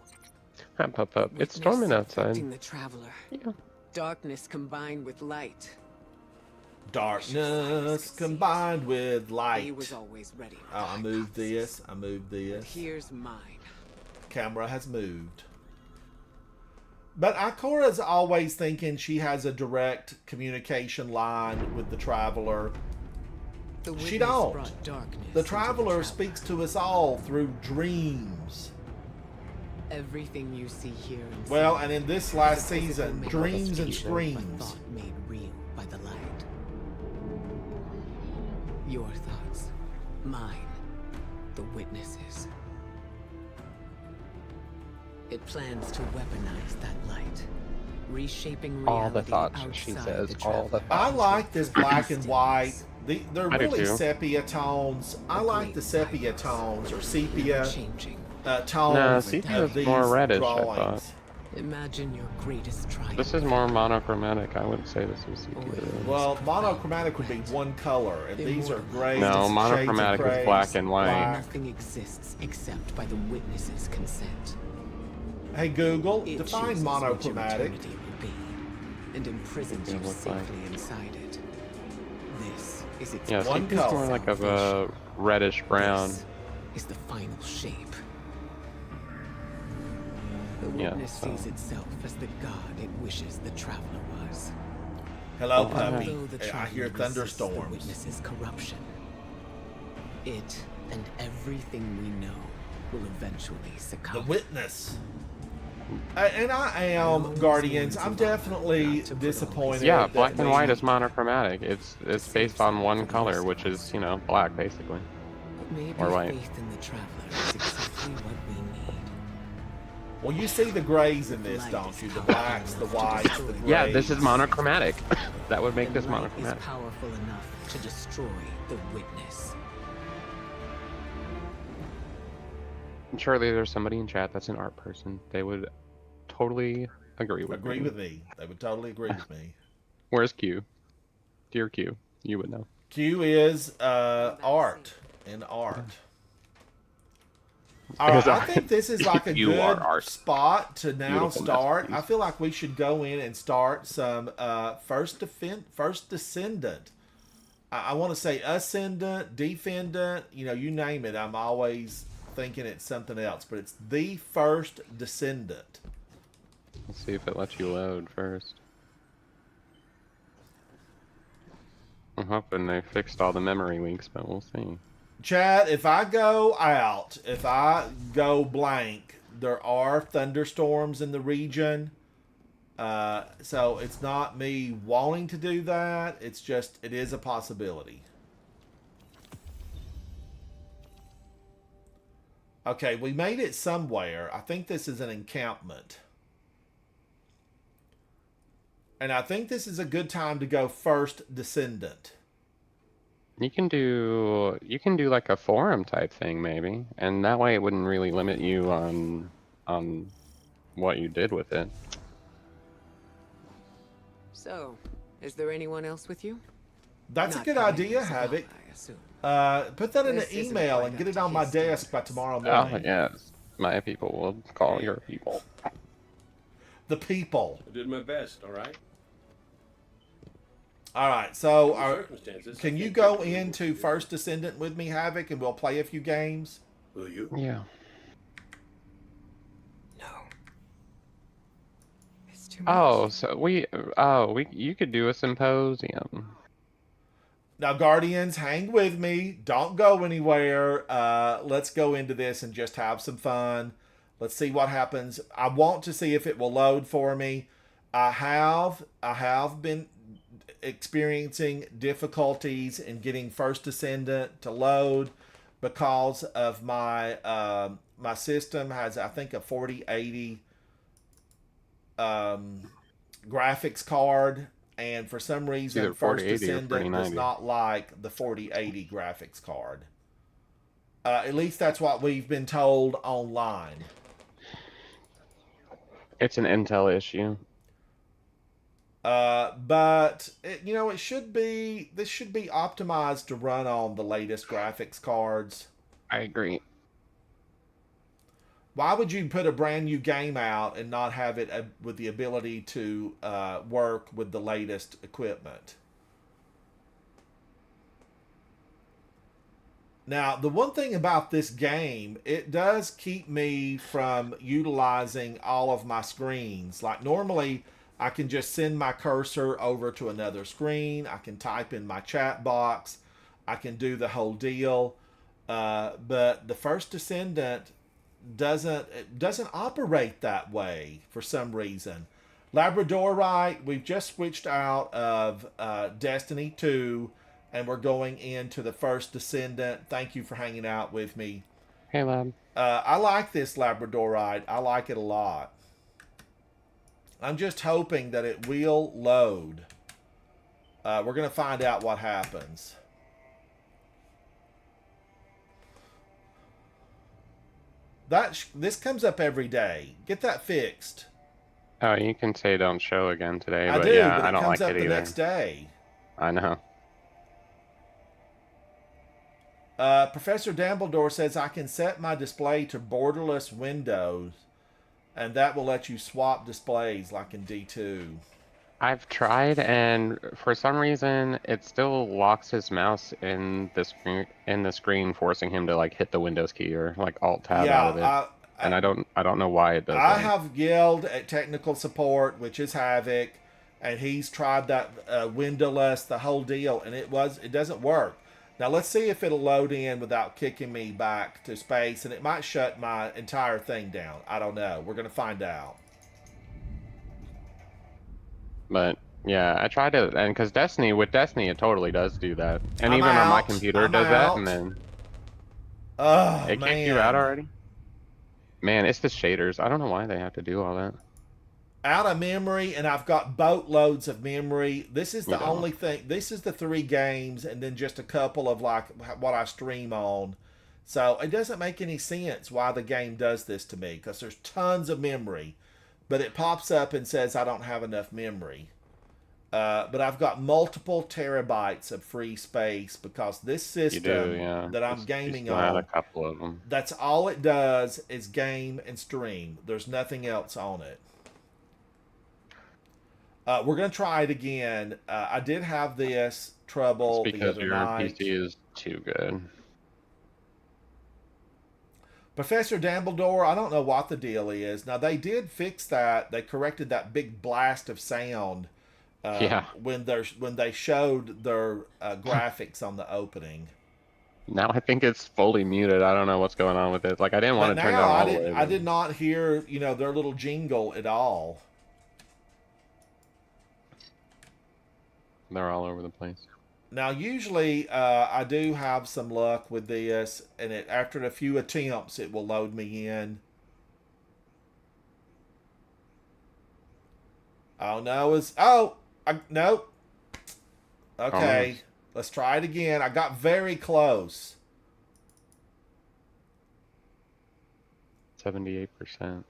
Up. It's storming outside. The Traveler. Yeah. Darkness combined with light. Darkness combined with He light. was always ready. Oh, I moved this. I moved But this. here's mine. Camera has moved. But Ikora's always thinking she has a direct communication line with the Traveler. The She witness don't. brought darkness The into Traveler speaks to us all through dreams. Everything you see here. Well, and in this last is a physical season, dreams and manifestation of a screams. thought made real by the light. Your thoughts, mine, the witnesses. It plans to weaponize that light, reshaping reality All the thoughts, she outside says. the All the Traveler. I thoughts. like this black and white. They're I do really too. sepia tones. I like the sepia tones or sepia tones No, sepia of is these more reddish, I drawings. thought. Imagine your greatest triumph. This is more monochromatic. I wouldn't say this was sepia. Well, monochromatic would be one color, and these are grays. No, shades of monochromatic is grays, black and white. black. Nothing exists except by the witness's consent. Hey Google, It define chooses what your monochromatic. eternity will be, and imprisons you look safely like? inside it. This is its Yeah, One sepia's color. more like of a reddish brown. This is the final shape. The Yeah, witness so- sees itself as the god it wishes the Traveler was. Hello, Well, puppy. Although the I hear Traveler resists the thunderstorms. witness's corruption, it and everything we know will eventually The succumb. witness. And I am, Guardians. I'm definitely disappointed. Yeah, that black and they- white is monochromatic. It's based on one color, which is, you know, black basically. But maybe Or white. faith in the Traveler is exactly what we need. Well, you see the grays in this, don't you? The blacks, the whites, the grays. Yeah, this is monochromatic. That would make And this light monochromatic. is powerful enough to destroy the witness. And surely there's somebody in chat that's an art person. They would totally agree with Agree me. with me. They would totally agree with me. Where's Q? Dear Q, you would know. Q is art. In art. All right, I think this is like a You are good art. spot to now Beautiful start. I masterpiece. feel like we should go in and start some first descendant. I want to say ascendant, defendant, you name it. I'm always thinking it's something else, but it's the first descendant. Let's see if it lets you load first. I'm hoping they fixed all the memory leaks, but we'll see. Chad, if I go out, if I go blank, there are thunderstorms in the region. So it's not me wanting to do that. It's just, it is a possibility. Okay, we made it somewhere. I think this is an encampment. And I think this is a good time to go first descendant. You can do like a forum type thing maybe, and that way it wouldn't really limit you on what you did with it. So, is there anyone else with you? That's Not a good Commander idea, Zavala, Havoc. I assume. Put that in an This isn't email quite and get up it to on my his desk by standards. tomorrow Oh morning. yes, my people will call your people. The people. I did my best, all right? All right, so Under circumstances, can I you can't go take the into risk. First Descendant with me, Havoc, and we'll play a few games? Will you? Yeah. No. It's too much. Oh, so you could do a symposium. Now, Guardians, hang with me. Don't go anywhere. Let's go into this and just have some fun. Let's see what happens. I want to see if it will load for me. I have been experiencing difficulties in getting First Descendant to load because of my my system has, I think, a 4080 graphics card, and for some reason Either First 4080 or Descendant does 4090. not like the 4080 graphics card. At least that's what we've been told online. It's an Intel issue. But it should be, this should be optimized to run on the latest graphics cards. I agree. Why would you put a brand new game out and not have it with the ability to work with the latest equipment? Now, the one thing about this game, it does keep me from utilizing all of my screens. Like normally, I can just send my cursor over to another screen. I can type in my chat box. I can do the whole deal. But the First Descendant doesn't operate that way for some reason. Labradorite, we've just switched out of Destiny 2, and we're going into the First Descendant. Thank you for hanging out with me. Hey, Lab. I like this Labradorite. I like it a lot. I'm just hoping that it will load. We're going to find out what happens. This comes up every day. Get that fixed. Oh, you can say don't show again today, I but do, yeah, but I it don't comes like up it the either. next day. I know. Professor Dumbledore says I can set my display to borderless windows, and that will let you swap displays like in D2. I've tried, and for some reason, it still locks his mouse in the screen, forcing him to like hit the Windows key or like Alt Tab out of it. And I don't know why it does I that. have yelled at technical support, which is Havoc, and he's tried that windowless, the whole deal, and it doesn't work. Now let's see if it'll load in without kicking me back to space, and it might shut my entire thing down. I don't know. We're gonna find out. But yeah, I tried it, and because with Destiny, it totally does do that, and I'm even on my out. computer, it I'm does that, out. and then Oh, it man. kicked you out already. Man, it's the shaders. I don't know why they have to do all that. Out of memory, and I've got boatloads of memory. This is the You don't. only thing. This is the 3 games, and then just a couple of like what I stream on. So it doesn't make any sense why the game does this to me, because there's tons of memory, but it pops up and says I don't have enough memory. But I've got multiple terabytes of free space because this You do, system yeah. that I'm You gaming still had a on, couple of them. that's all it does is game and stream. There's nothing else on it. We're going to try it again. I did have this It's trouble the because other your night. PC is too good. Professor Dumbledore, I don't know what the deal is. Now, they did fix that. They corrected that big blast of sound Yeah. when they showed their graphics on the opening. Now I think it's fully muted. I don't know what's going on with it. Like I didn't want But to turn now down all the way. I did not hear, their little jingle at all. They're all over the place. Now, usually I do have some luck with this, and after a few attempts, it will load me in. Oh no! Nope. Okay, Almost. let's try it again. I got very close. 78%.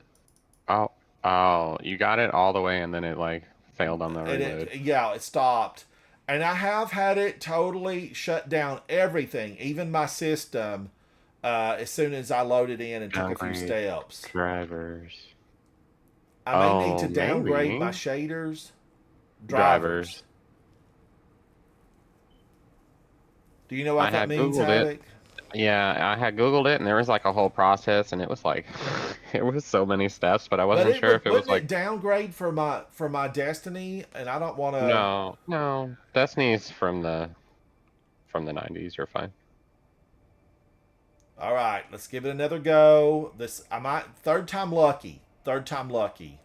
Oh, you got it all the way, and then it like failed on the reload. It stopped. And I have had it totally shut down everything, even my system, as soon as I loaded in and took a few steps. Drivers. I may need to downgrade maybe. my shaders. Drivers. Do you know what that means, Googled Havoc? Yeah, I had Googled it, and there was like a whole process, and it was like, it was so many steps, but I wasn't sure if it was like. Downgrade for my Destiny, and I don't want to. No, Destiny's from the 90s. You're fine. All right, let's give it another go. Third time lucky. Third time lucky.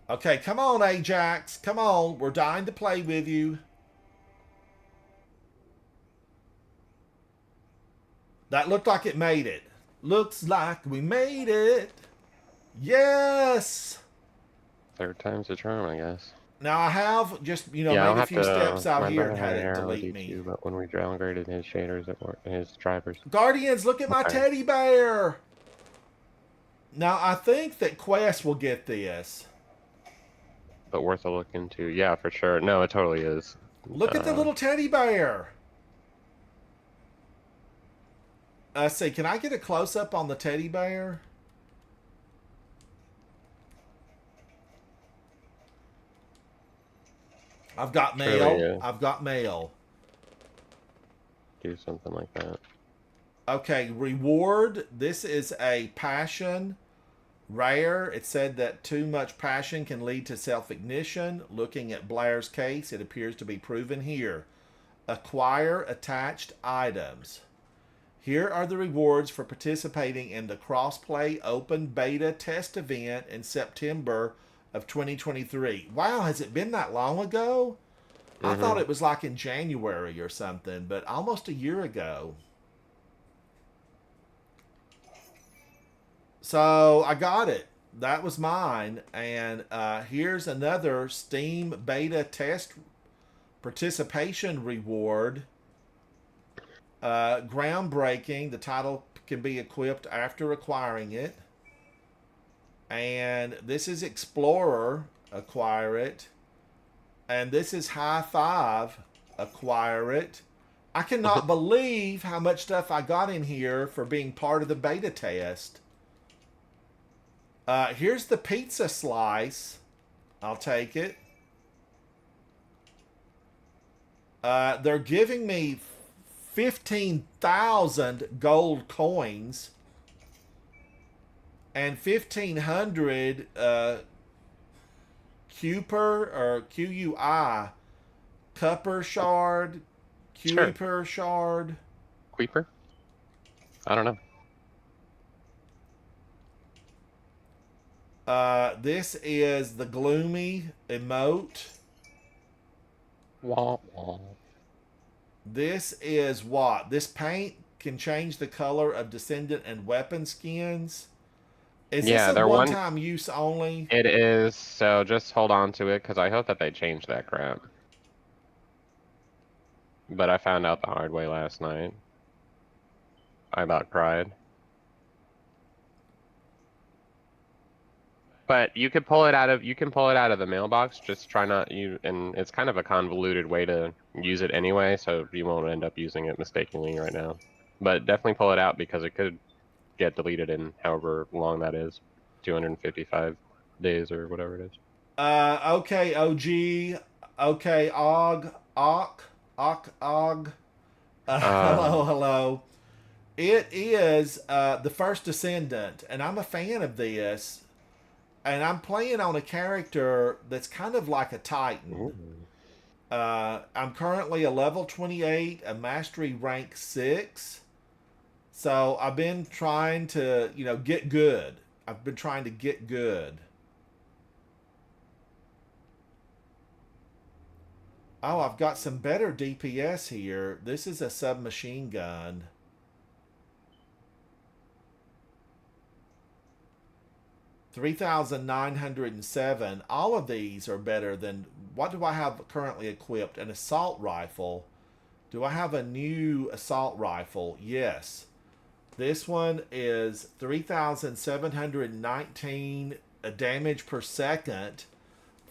Okay, come on, Ajax. Come on. We're dying to play with you. That looked like it made it. Looks like we made it. Yes. Third time's a charm, I guess. Now I have just, made a few steps out here and had it delete me. But when we downgraded his shaders, his drivers. Guardians, look at my teddy bear. Now I think that Quest will get this. But worth a look into. Yeah, for sure. No, it totally is. Look at the little teddy bear. Let's see, can I get a close-up on the teddy bear? I've got mail. Yeah. I've got mail. Do something like that. Okay, reward. This is a passion. Rare. It said that too much passion can lead to self-ignition. Looking at Blair's case, it appears to be proven here. Acquire attached items. Here are the rewards for participating in the Crossplay Open Beta Test event in September of 2023. Wow, has it been that long ago? I thought it was like in January or something, but almost a year ago. So I got it. That was mine. And here's another Steam Beta Test participation reward. Groundbreaking. The title can be equipped after acquiring it. And this is Explorer. Acquire it. And this is High Five. Acquire it. I cannot believe how much stuff I got in here for being part of the beta test. Here's the pizza slice. I'll take it. They're giving me 15,000 gold coins and 1,500 Cooper or QUI Cupper shard. Cooper shard. Queeper? I don't know. This is the gloomy emote. Wah, wah. This is what? This paint can change the color of descendant and weapon skins. Is this a one-time use only? It is, so just hold on to it, because I hope that they change that crap. but I found out the hard way last night. I about cried. But you could pull it out of the mailbox. Just try not and it's kind of a convoluted way to use it anyway, so you won't end up using it mistakenly right now. But definitely pull it out because it could get deleted in however long that is, 255 days or whatever it is. Okay, OG. Okay, Og. Hello, hello. It is the First Descendant, and I'm a fan of this. And I'm playing on a character that's kind of like a Titan. I'm currently a level 28, a mastery rank 6. So I've been trying to, get good. I've been trying to get good. Oh, I've got some better DPS here. This is a submachine gun. $3,907. All of these are better than... What do I have currently equipped? An assault rifle. Do I have a new assault rifle? Yes. This one is 3,719 damage per second.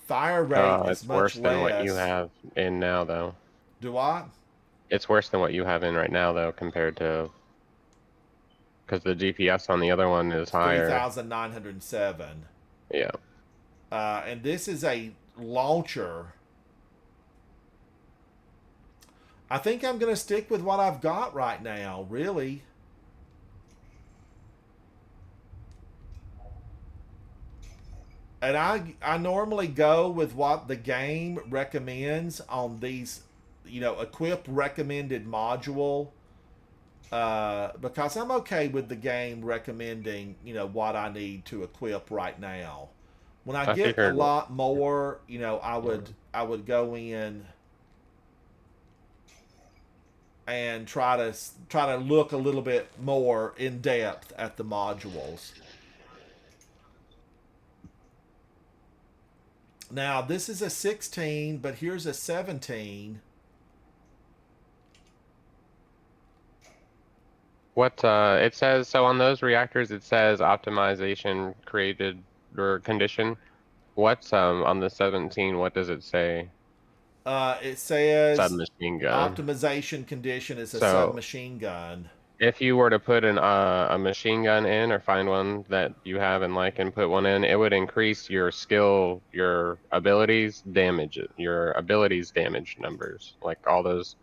Fire rate is It's much worse than what you less. have in now, though. Do I? It's worse than what you have in right now, though, compared to... Because the DPS on the other one is higher. 3,907. Yeah. And this is a launcher. I think I'm going to stick with what I've got right now, really. And I normally go with what the game recommends on these, equip recommended module. Because I'm okay with the game recommending, what I need to equip right now. When I get a lot more, I would go in and try to look a little bit more in depth at the modules. Now, this is a 16, but here's a 17. What it says, so on those reactors it says optimization created or condition. What's on the 17, what does it say? It says submachine gun. Optimization condition is a submachine gun. If you were to put a machine gun in or find one that you have and like and put one in, it would increase your skill, your abilities damage numbers. Like all those,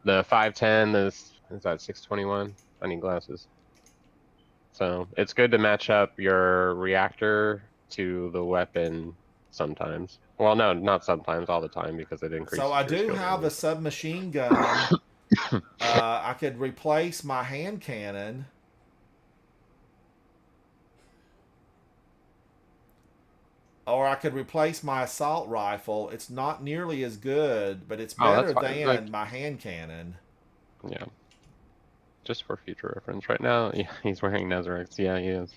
the 510, is that 621? I need glasses. So it's good to match up your reactor to the weapon sometimes. Well, no, not sometimes, all the time, because it increases. So I do have a submachine gun. I could replace my hand cannon. Or I could replace my assault rifle. It's not nearly as good, but it's better than my hand cannon. Yeah. Just for future reference. Right now, yeah, he's wearing Nezarix. Yeah, he is.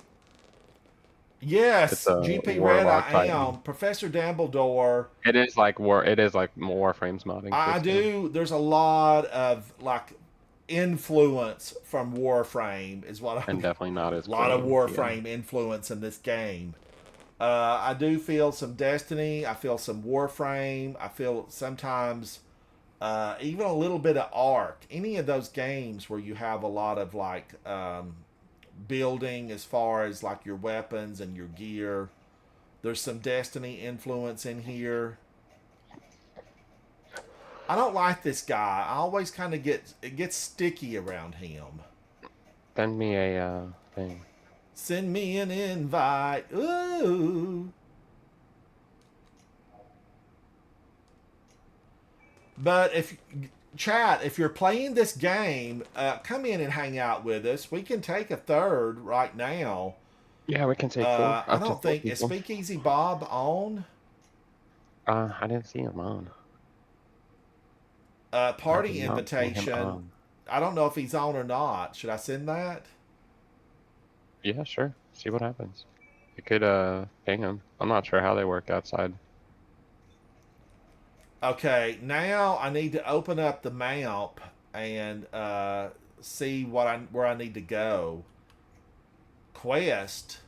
Yes, GP Red, I am. Professor Dumbledore. It is like Warframe's modding. I do. There's a lot of influence from Warframe is what and definitely not as a lot of Warframe influence in this game. I do feel some Destiny. I feel some Warframe. I feel sometimes even a little bit of Ark. Any of those games where you have a lot of building as far as your weapons and your gear. There's some Destiny influence in here. I don't like this guy. I always kind of gets sticky around him. Send me a thing. Send me an invite. Ooh. But if you're playing this game, come in and hang out with us. We can take a third right now. Yeah, we can take four. I don't think is Speakeasy Bob on. I didn't see him on. Party invitation. I don't know if he's on or not. Should I send that? Yeah, sure. See what happens. You could ping him. I'm not sure how they work outside. Okay, now I need to open up the map and see where I need to go. Quest.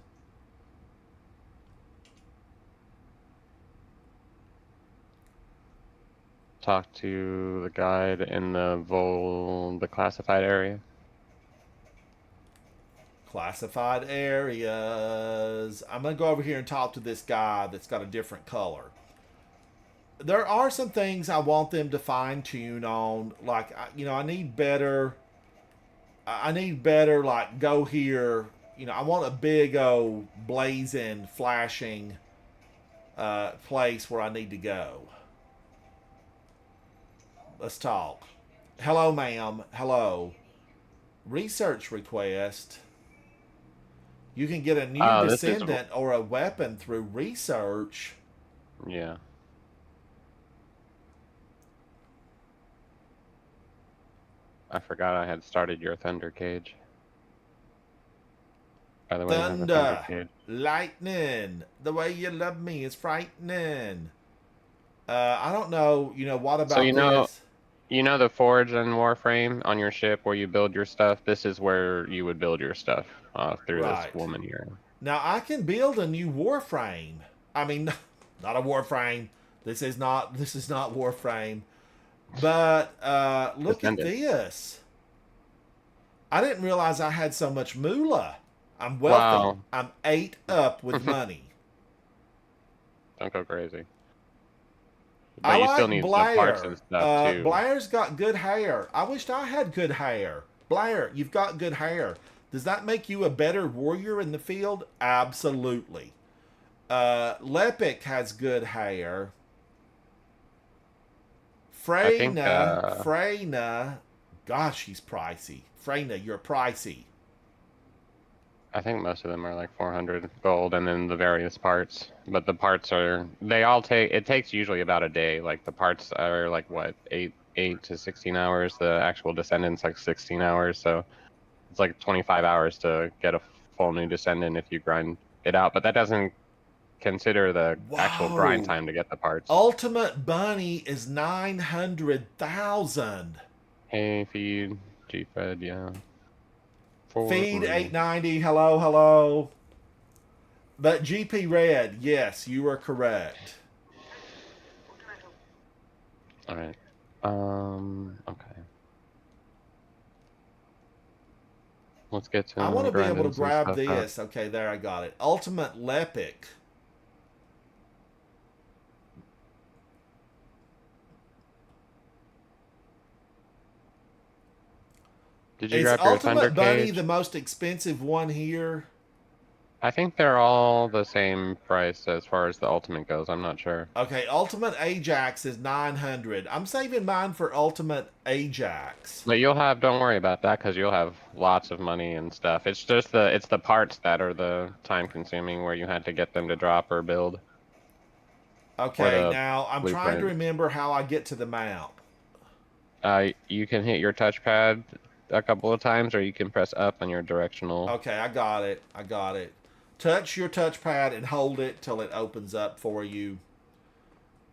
Talk to the guide in the classified area. Classified areas. I'm gonna go over here and talk to this guy that's got a different color. There are some things I want them to fine tune on. Like, you know, I need better. Like, go here. You know, I want a big old blazing, flashing place where I need to go. Let's talk. Hello, ma'am. Hello. Research request. You can get a new descendant or a weapon through research. Yeah. I forgot I had started your thunder cage. By the way, you have a thunder cage. Lightning. The way you love me is frightening. I don't know. You know, what about this? You know the forge and Warframe on your ship where you build your stuff? This is where you would build your stuff through this woman here. Now, I can build a new Warframe. I mean, not a Warframe. This is not Warframe. But look at this. I didn't realize I had so much moolah. I'm wealthy. Wow. I'm 8 up with money. Don't go crazy. But I you like still need Blair. parts and stuff too. Blair's got good hair. I wished I had good hair. Blair, you've got good hair. Does that make you a better warrior in the field? Absolutely. Lepic has good hair. Freyna, gosh, she's pricey. Freyna, you're pricey. I think most of them are like 400 gold, and then the various parts. But the parts it takes usually about a day. Like the parts are like what, 8 to 16 hours. The actual descendant's like 16 hours. So it's like 25 hours to get a full new descendant if you grind it out. But that doesn't consider the actual grind time to get the parts. Ultimate Bunny is 900,000. Hey, feed, G-Fed, yeah. Feed 890, hello. But GP Red, yes, you are correct. Alright. Okay. Let's get to I want to be able to grab this. Okay, there, I got it. Ultimate Lepic. Did you grab your thunder Ultimate Bunny cage? the most expensive one here? I think they're all the same price as far as the ultimate goes. I'm not sure. Okay, Ultimate Ajax is 900. I'm saving mine for Ultimate Ajax. But don't worry about that because you'll have lots of money and stuff. It's just it's the parts that are the time consuming where you had to get them to drop or build. Okay, now I'm trying to remember how I get to the map. You can hit your touchpad a couple of times, or you can press up on your directional. Okay, I got it. Touch your touchpad and hold it till it opens up for you.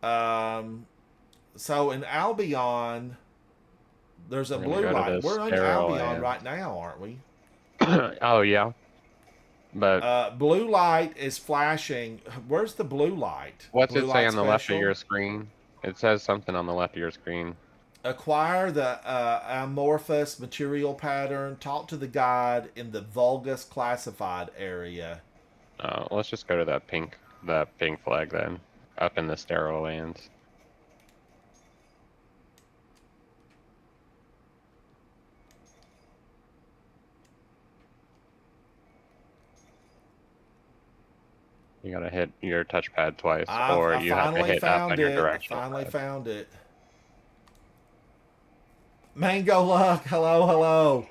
So in Albion, there's a blue light. We're in Albion right now, aren't we? Oh yeah. But blue light is flashing. Where's the blue light? What's it say on the left of your screen? It says something on the left of your screen. Acquire the amorphous material pattern. Talk to the guide in the Vulgus classified area. Let's just go to that pink flag then, up in the sterile lands. You gotta hit your touchpad twice, or you have to hit up on your directional. Finally found it. Mango Luck, hello.